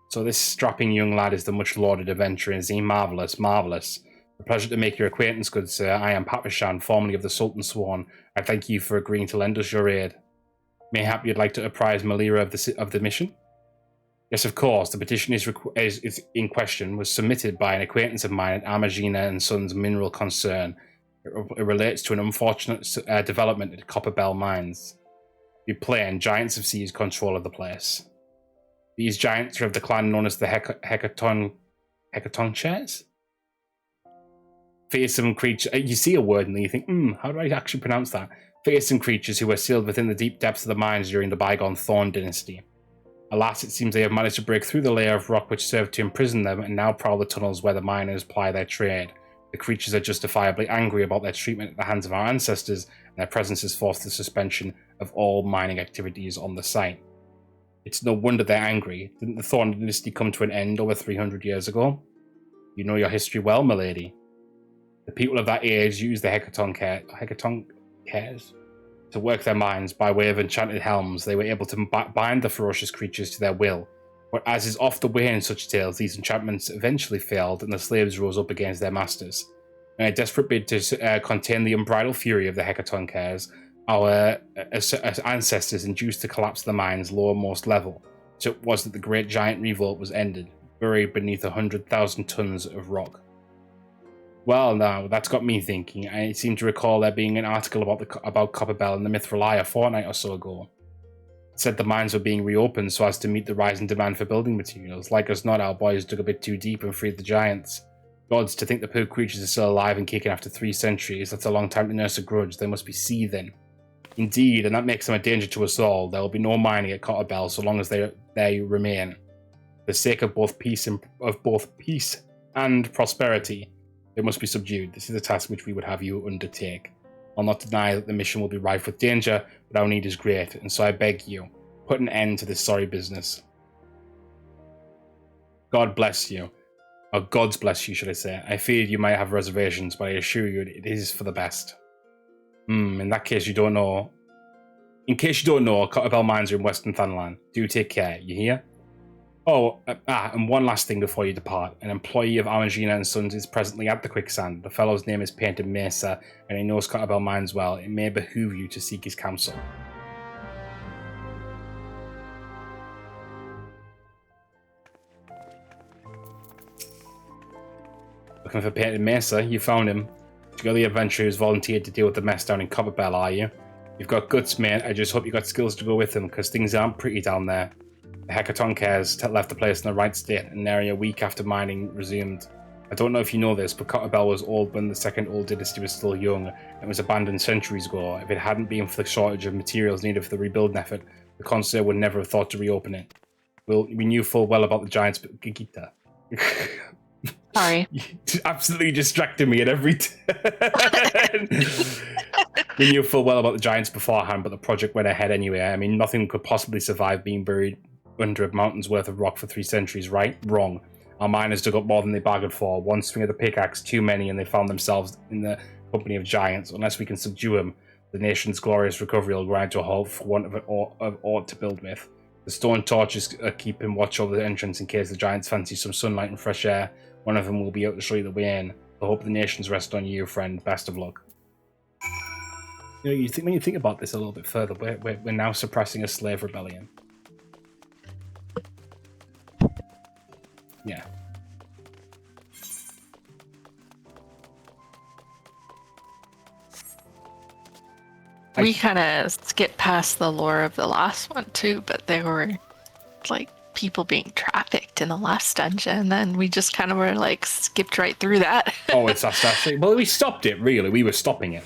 So this strapping young lad is the much-lauded adventurer, is he? Marvellous, marvellous. A pleasure to make your acquaintance, good sir. I am Papa Shan, formerly of the Sultan Sworn. I thank you for agreeing to lend us your aid. Mayhap you'd like to apprise Malira of the mission? Yes, of course. The petition is in question was submitted by an acquaintance of mine at Amagina and Sons Mineral Concern. It relates to an unfortunate development at Copperbell Mines. To be plain, giants have seized control of the place. These giants are of the clan known as the Hecaton Chairs? Fearsome creatures. You see a word and then you think, how do I actually pronounce that? Fearsome creatures who were sealed within the deep depths of the mines during the bygone Thorn dynasty. Alas, it seems they have managed to break through the layer of rock which served to imprison them and now prowl the tunnels where the miners ply their trade. The creatures are justifiably angry about their treatment at the hands of our ancestors, and their presence has forced the suspension of all mining activities on the site. It's no wonder they're angry. Didn't the Thorn dynasty come to an end over 300 years ago? You know your history well, milady. The people of that age used the hecatonkers to work their minds by way of enchanted helms. They were able to bind the ferocious creatures to their will. But as is oft the way in such tales, these enchantments eventually failed and the slaves rose up against their masters. In a desperate bid to contain the unbridled fury of the hecatonkers, our ancestors induced the collapse of the mine's lowermost level. So it was that the great giant revolt was ended, buried beneath 100,000 tons of rock. Well, now, that's got me thinking. I seem to recall there being an article about Copperbell in the Myth-Relier a fortnight or so ago. It said the mines were being reopened so as to meet the rising demand for building materials. Like us not, our boys dug a bit too deep and freed the giants. Gods, to think the poor creatures are still alive and kicking after 3 centuries. That's a long time to nurse a grudge. They must be seething. Indeed, and that makes them a danger to us all. There will be no mining at Copperbell so long as they remain. For the sake of both peace and prosperity, they must be subdued. This is a task which we would have you undertake. I'll not deny that the mission will be rife with danger, but our need is great, and so I beg you, put an end to this sorry business. God bless you. Or gods bless you, should I say. I feared you might have reservations, but I assure you it is for the best. In that case you don't know. In case you don't know, Copperbell mines are in Western Thanalan. Do take care, you hear? Oh, and one last thing before you depart. An employee of Amagina and Sons is presently at the quicksand. The fellow's name is Painted Mesa, and he knows Copperbell mines well. It may behoove you to seek his counsel. Looking for Painted Mesa? You found him. You're the adventurer who's volunteered to deal with the mess down in Copperbell, are you? You've got guts, mate. I just hope you got skills to go with them, because things aren't pretty down there. The hecatonkers left the place in the right state, an area a week after mining resumed. I don't know if you know this, but Copperbell was old when the second old dynasty was still young, and was abandoned centuries ago. If it hadn't been for the shortage of materials needed for the rebuilding effort, the consul would never have thought to reopen it. We knew full well about the giants, but Gigita. Sorry. You absolutely distracted me at every turn. We knew full well about the giants beforehand, but the project went ahead anyway. I mean, nothing could possibly survive being buried under a mountain's worth of rock for 3 centuries, right? Wrong. Our miners dug up more than they bargained for. One swing of the pickaxe, too many, and they found themselves in the company of giants. Unless we can subdue them, the nation's glorious recovery will grind to a halt for want of aught to build with. The stone torches are keeping watch over the entrance in case the giants fancy some sunlight and fresh air. One of them will be out to show you the way in. I hope the nations rest on you, friend. Best of luck. You know, when you think about this a little bit further, we're now suppressing a slave rebellion. Yeah. We kind of skipped past the lore of the last one too, but there were like people being trafficked in the last dungeon, and we just kind of were like skipped right through that. Oh, it's Sastasha. Well, we stopped it. Really, we were stopping it.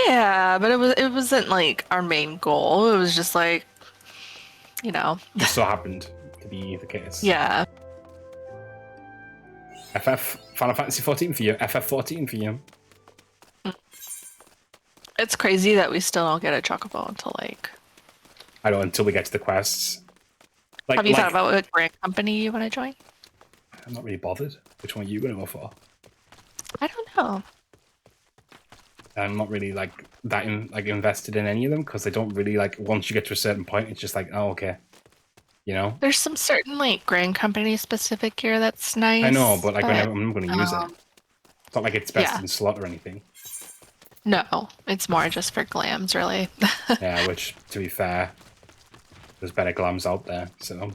Yeah, but it wasn't like our main goal. It was just like, you know, Just so happened to be the case. yeah. Final Fantasy 14 for you. FF14 for you. It's crazy that we still don't get a chocobo until like. I don't know, until we get to the quests. Have you thought about what brand company you want to join? I'm not really bothered. Which one are you going to go for? I don't know. I'm not really like that invested in any of them because they don't really like. Once you get to a certain point, it's just like, oh, okay. You know. There's some certain like Grand Company specific gear that's nice. I know, but like I'm going to use it. It's not like it's best in slot or anything. No, it's more just for glams, really. Yeah, which to be fair, there's better glams out there. So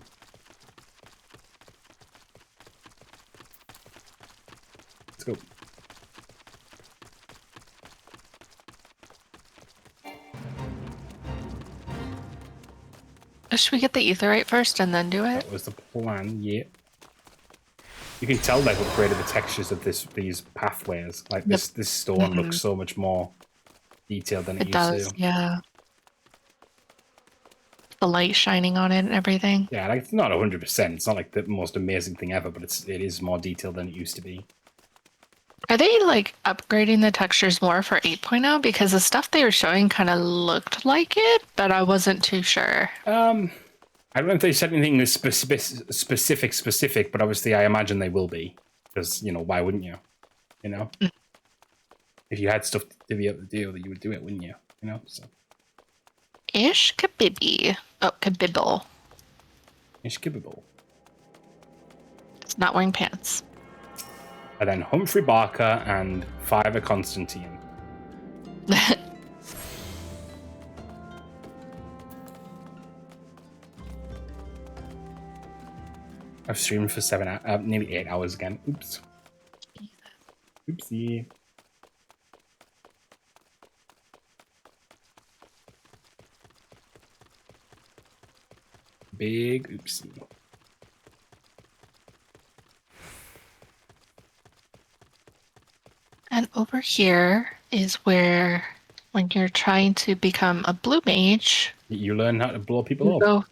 let's go. Should we get the etherite first and then do it? That was the plan, yeah. You can tell they've upgraded the textures of these pathways. Like this stone looks so much more detailed than it used to. Yeah. The light shining on it and everything. Yeah, like it's not 100%. It's not like the most amazing thing ever, but it is more detailed than it used to be. Are they like upgrading the textures more for 8.0? Because the stuff they were showing kind of looked like it, but I wasn't too sure. I don't know if they said anything specific, but obviously I imagine they will be. Because, you know, why wouldn't you? You know? If you had stuff to be able to do, that you would do it, wouldn't you? You know, so. Ish kabibby. Oh, kabibble. Ish Gibbable. It's not wearing pants. And then Humphrey Barker and Fiver Constantine. I've streamed for nearly 8 hours again. Oops. Oopsie. Big oopsie. And over here is where, when you're trying to become a blue mage, You learn how to blow people you up. go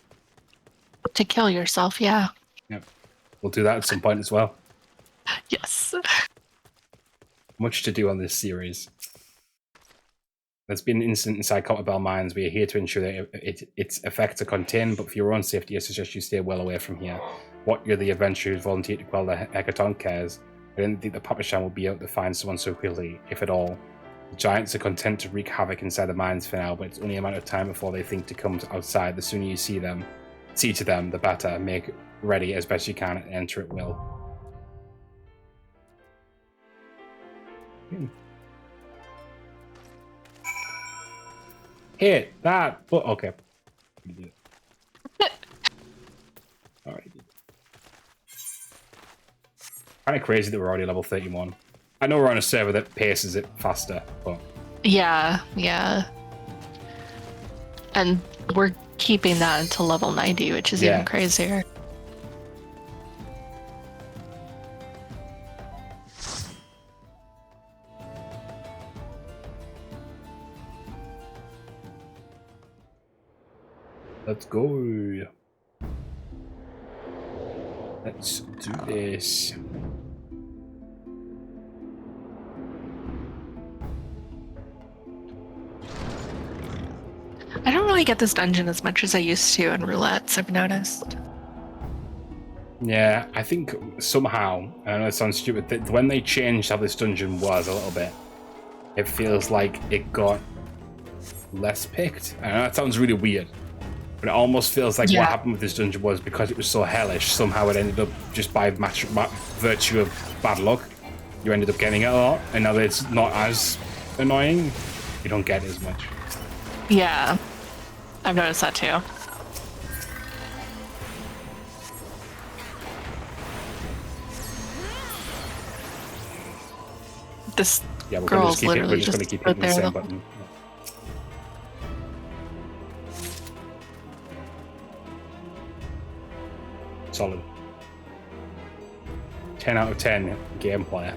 to kill yourself. Yeah. Yep. We'll do that at some point as well. Yes. Much to do on this series. There's been an incident inside Copperbell Mines. We are here to ensure that its effects are contained, but for your own safety, I suggest you stay well away from here. What you're the adventurer who's volunteered to quell the Hecaton cares. I didn't think the Papashan would be able to find someone so quickly, if at all. The giants are content to wreak havoc inside the mines for now, but it's only a matter of time before they think to come outside. The sooner you see to them, the better. Make ready as best you can and enter at will. Hit that, but okay. Alright. Kind of crazy that we're already level 31. I know we're on a server that paces it faster, but Yeah, yeah. And we're keeping that until level 90, which is even crazier. let's go. Let's do this. I don't really get this dungeon as much as I used to in roulettes, I've noticed. Yeah, I think somehow, I know it sounds stupid, that when they changed how this dungeon was a little bit, it feels like it got less picked. I know that sounds really weird, but it almost feels like what happened with this dungeon was because it was so hellish, somehow it ended up just by virtue of bad luck. You ended up getting it a lot, and now that it's not as annoying, you don't get it as much. Yeah, I've noticed that too. This girl's literally just gonna keep right hitting the there. same button. Solid. 10 out of 10 game player.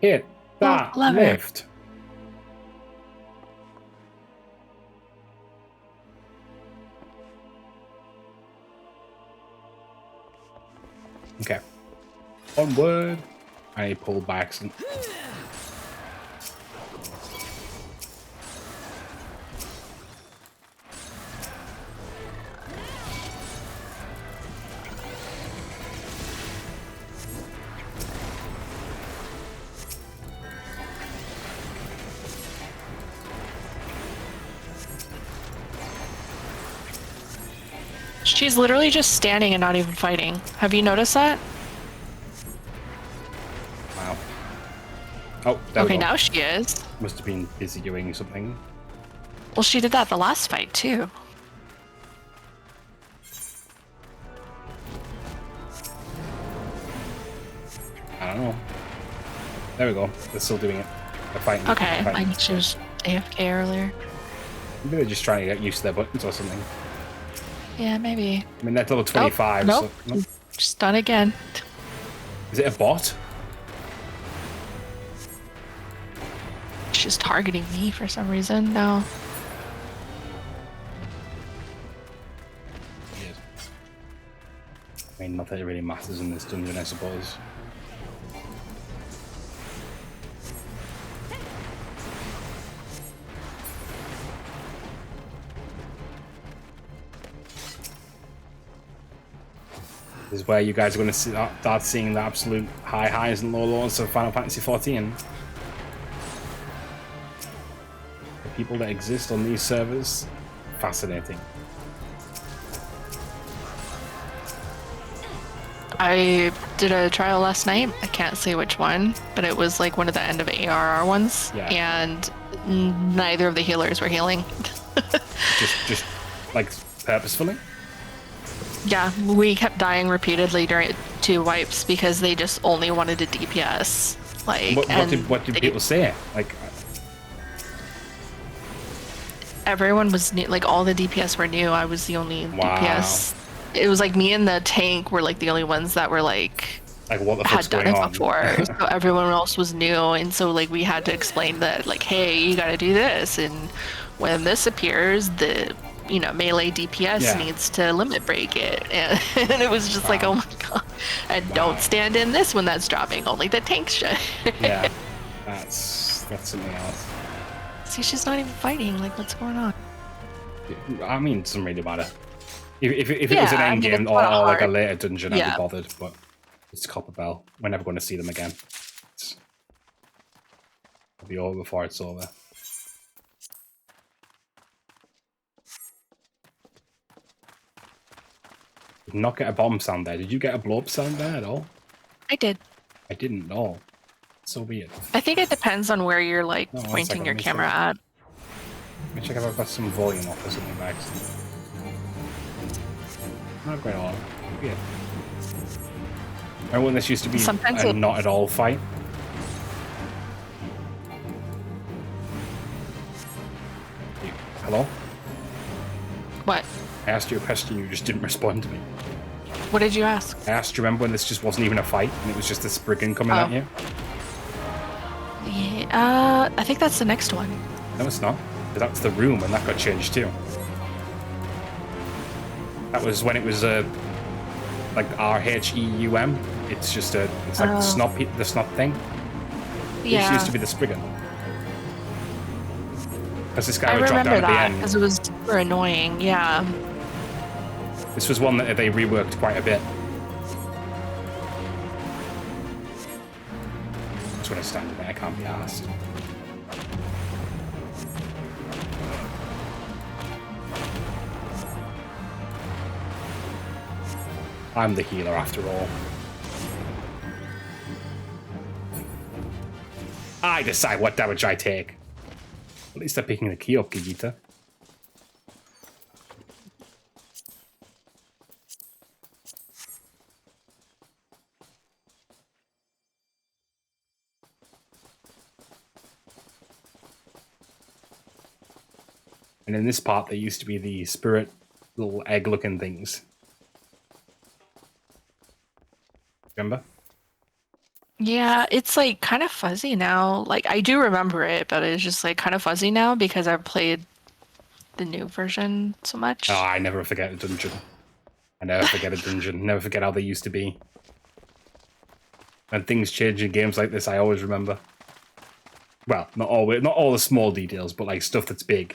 Hit that lift. Okay. Onward. I pulled by accident. She's literally just standing and not even fighting. Have you noticed that? Wow. Oh, there okay, we go. now she is. Must have been busy doing something. Well, she did that the last fight, too. I don't know. There we go. They're still doing it. They're fighting. Okay, They're fighting. I think she was AFK earlier. Maybe they're just trying to get used to their buttons or something. Yeah, maybe. I mean, that's level 25. Nope. So, no. Just done again. Is it a bot? She's targeting me for some reason. No. Weird. I mean, not that it really matters in this dungeon, I suppose. This is where you guys are going to start seeing the absolute high highs and low lows of Final Fantasy XIV. The people that exist on these servers, fascinating. I did a trial last night. I can't say which one, but it was like one of the end of ARR ones, yeah. And neither of the healers were healing. just like purposefully. Yeah, we kept dying repeatedly during 2 wipes because they just only wanted a DPS. Like, what did people say? Like, everyone was new. Like, all the DPS were new. I was the only DPS. It was like me and the tank were like the only ones that were like what the fuck's had done going it on? Before. So everyone else was new, and so like we had to explain that, like, hey, you got to do this, and when this appears, the melee DPS needs to limit break it, and it was just like, oh my god, and don't stand in this when that's dropping. Only the tank should. Yeah, that's something else. See, she's not even fighting. Like, what's going on? I mean, it doesn't really matter. If it was an end game or like a later dungeon, I'd be bothered. But it's Copperbell. We're never going to see them again. It'll be over before it's over. Did not get a bomb sound there. Did you get a blow up sound there at all? I did. I didn't know. So weird. I think it depends on where you're like pointing your camera at. Let me check if I've got some volume off or something back. Not great at all. Weird. Remember when this used to be a not at all fight? Hello? What? I asked you a question, you just didn't respond to me. What did you ask? I asked you, remember when this just wasn't even a fight and it was just this brigand coming at you? Yeah, I think that's the next one. No, it's not. That's the room, and that got changed too. That was when it was like RHEUM. It's just it's like the snot thing. Yeah. It used to be the Spriggan. Because this guy would drop down at the end. Because it was super annoying, yeah. This was one that they reworked quite a bit. That's when I stand there, I can't be asked. I'm the healer after all. I decide what damage I take. At least I'm picking the key up, Gigita. And in this part, there used to be the spirit little egg-looking things. Remember? Yeah, it's like kind of fuzzy now. Like, I do remember it, but it's just like kind of fuzzy now because I've played the new version so much. Oh, I never forget a dungeon. I never forget a dungeon. Never forget how they used to be. When things change in games like this, I always remember. Well, not always, not all the small details, but like stuff that's big.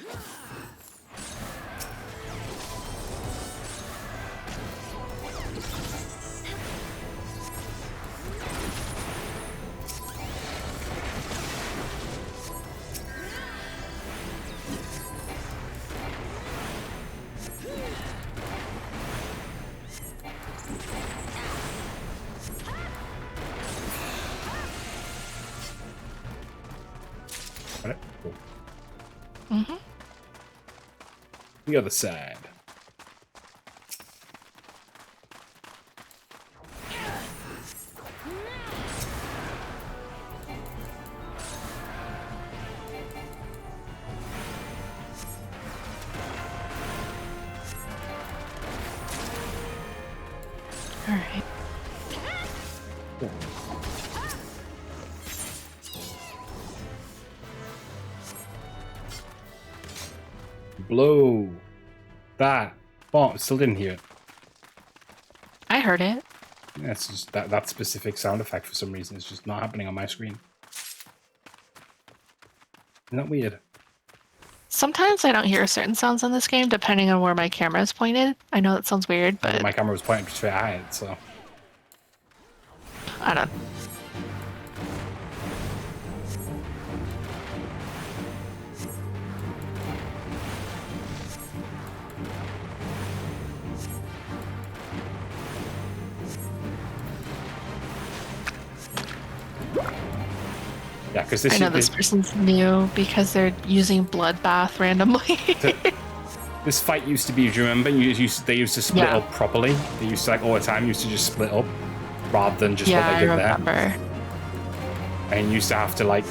The other side. All right. Blow. That. Oh, I still didn't hear it. I heard it. Yeah, it's just that specific sound effect for some reason is just not happening on my screen. Isn't that weird? Sometimes I don't hear certain sounds in this game, depending on where my camera is pointed. I know that sounds weird, but My camera was pointing straight at it, so. I don't. Yeah, because I know this person's new because they're using Bloodbath randomly. This fight used to be, do you remember? They used to split up properly. They used to, like, all the time, used to just split up rather than just what they did there. And you used to have to, like,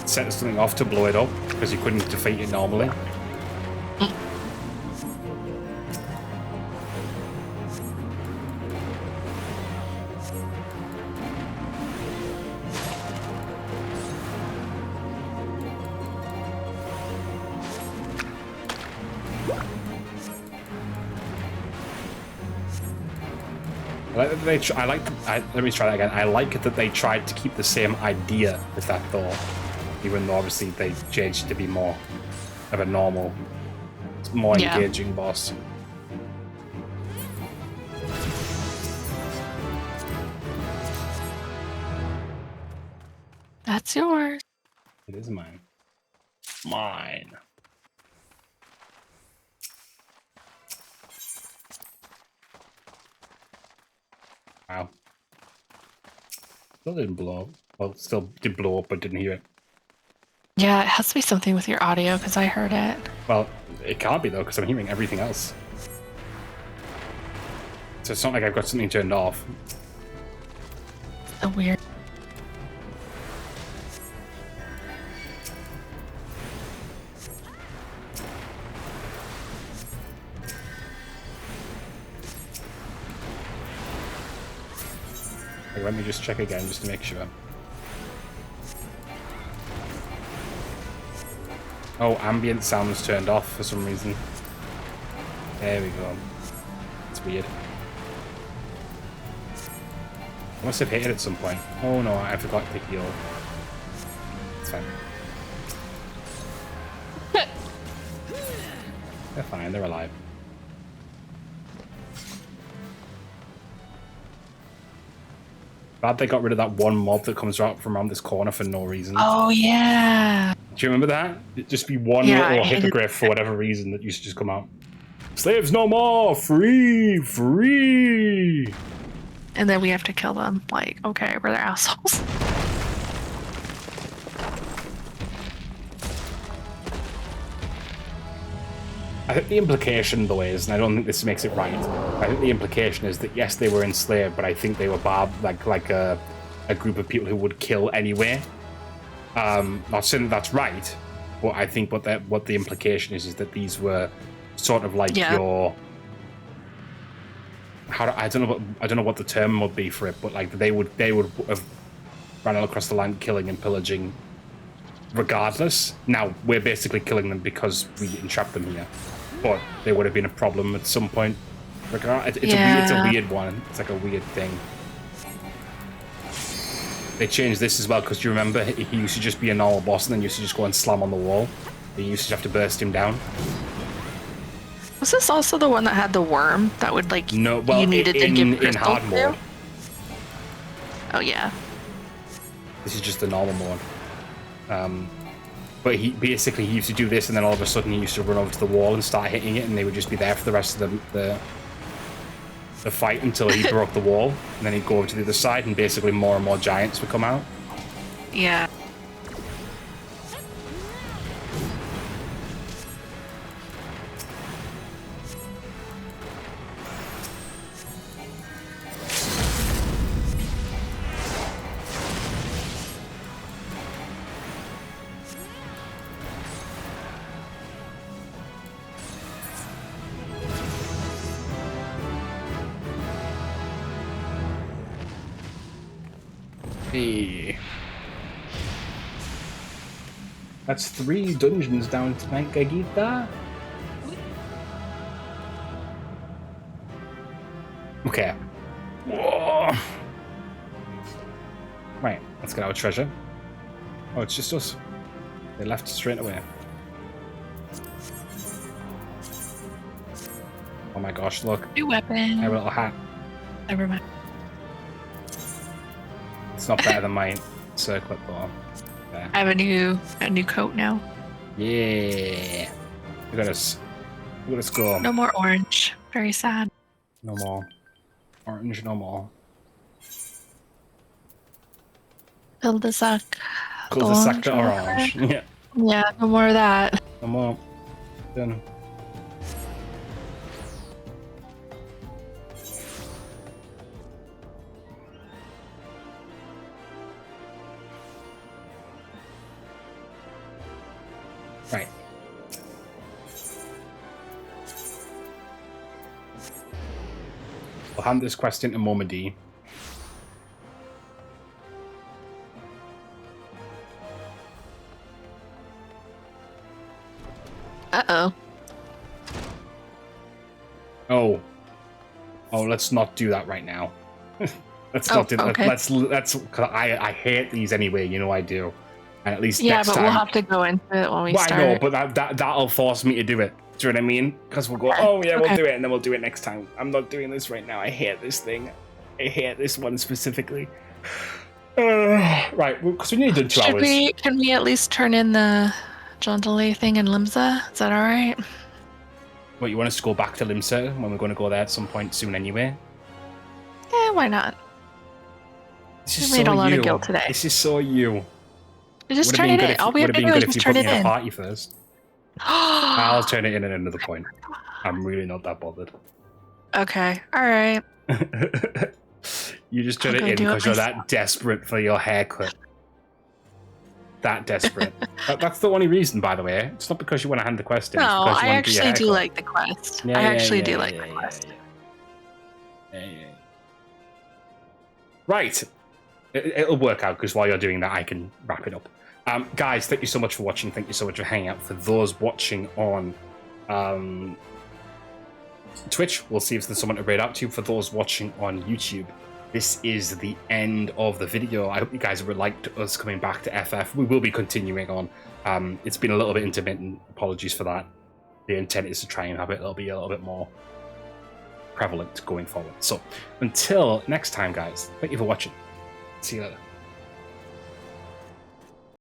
set something off to blow it up because you couldn't defeat it normally. Let me try that again. I like that they tried to keep the same idea with that door, even though obviously they changed to be more of a normal, more engaging boss. That's yours. It is mine. Mine. Wow. Still didn't blow up. Well, still did blow up, but didn't hear it. Yeah, it has to be something with your audio because I heard it. Well, it can't be though, because I'm hearing everything else. So it's not like I've got something turned off. So weird. Let me just check again, just to make sure. Oh, ambient sounds turned off for some reason. There we go. It's weird. I must have hit it at some point. Oh no, I forgot to heal. It's fine. They're fine, they're alive. Glad they got rid of that one mob that comes out from around this corner for no reason. Oh, yeah. Do you remember that? It'd just be one little hippogriff for whatever reason that used to just come out. Slaves no more! Free! Free! And then we have to kill them. Like, okay, we're their assholes. I think the implication, though, is, and I don't think this makes it right, I think the implication is that, yes, they were enslaved, but I think they were like a group of people who would kill anyway. Not saying that that's right, but I think what the implication is that these were sort of like your... I don't know what the term would be for it, but like they would have ran all across the land killing and pillaging regardless. Now, we're basically killing them because we entrapped them here. But they would have been a problem at some point. It's a weird one. It's like a weird thing. They changed this as well because you remember he used to just be a normal boss and then used to just go and slam on the wall. You used to have to burst him down. Was this also the one that had the worm that would like you needed to give in hard mode? Oh yeah. This is just the normal mode. But he used to do this, and then all of a sudden he used to run over to the wall and start hitting it, and they would just be there for the rest of the fight until he broke the wall, and then he'd go over to the other side, and basically more and more giants would come out. Yeah. That's 3 dungeons down tonight, Gagita. Okay. Whoa. Right, let's get our treasure. Oh, it's just us. They left straight away. Oh my gosh, look. New weapon. I have a little hat. Never mind. It's not better than my circlet though. There. I have a new coat now. Yeah. Look at us. Look at us go. No more orange. Very sad. No more. Orange, no more. Build the suck. Close the sector orange. Yeah. Yeah, no more of that. No more. Done. Right. We'll hand this question to Moma D. Uh-oh. Oh. Oh, let's not do that right now. Let's not do that. Okay. Let's cause I hate these anyway, you know I do. And at least Yeah, next but time, we'll have to go into it when we well, start. I know, but that'll force me to do it. Do you know what I mean? Because we'll go, Okay. oh yeah, we'll Okay. do it, and then we'll do it next time. I'm not doing this right now. I hate this thing. I hate this one specifically. Right, because we need to do 2 hours. Can we at least turn in the Jondelay thing in Limsa? Is that alright? What, you want us to go back to Limsa when we're going to go there at some point soon anyway? Yeah, why not? This We is made so a lot you. of guilt today. This is so you. Just Would've turn been it good in. if- All we have would've to been do good is if just you turn put it me in a in. party first. I'll turn it in another point. I'm really not that bothered. Okay, alright. You just turn I'll it go in do it because you're myself. that desperate for your haircut. That desperate. That's the only reason, by the way. It's not because you want to hand the quest in. It's No, because you I want to do your actually do haircut. like the quest. Yeah, I yeah, actually yeah, do yeah, like yeah, the yeah, quest. yeah. Right. It'll work out because while you're doing that, I can wrap it up. Guys, thank you so much for watching. Thank you so much for hanging out. For those watching on Twitch, we'll see if there's someone to raid out to. For those watching on YouTube, this is the end of the video. I hope you guys have liked us coming back to FF. We will be continuing on. It's been a little bit intermittent. Apologies for that. The intent is to try and have it. It'll be a little bit more prevalent going forward. So until next time, guys, thank you for watching. See you later.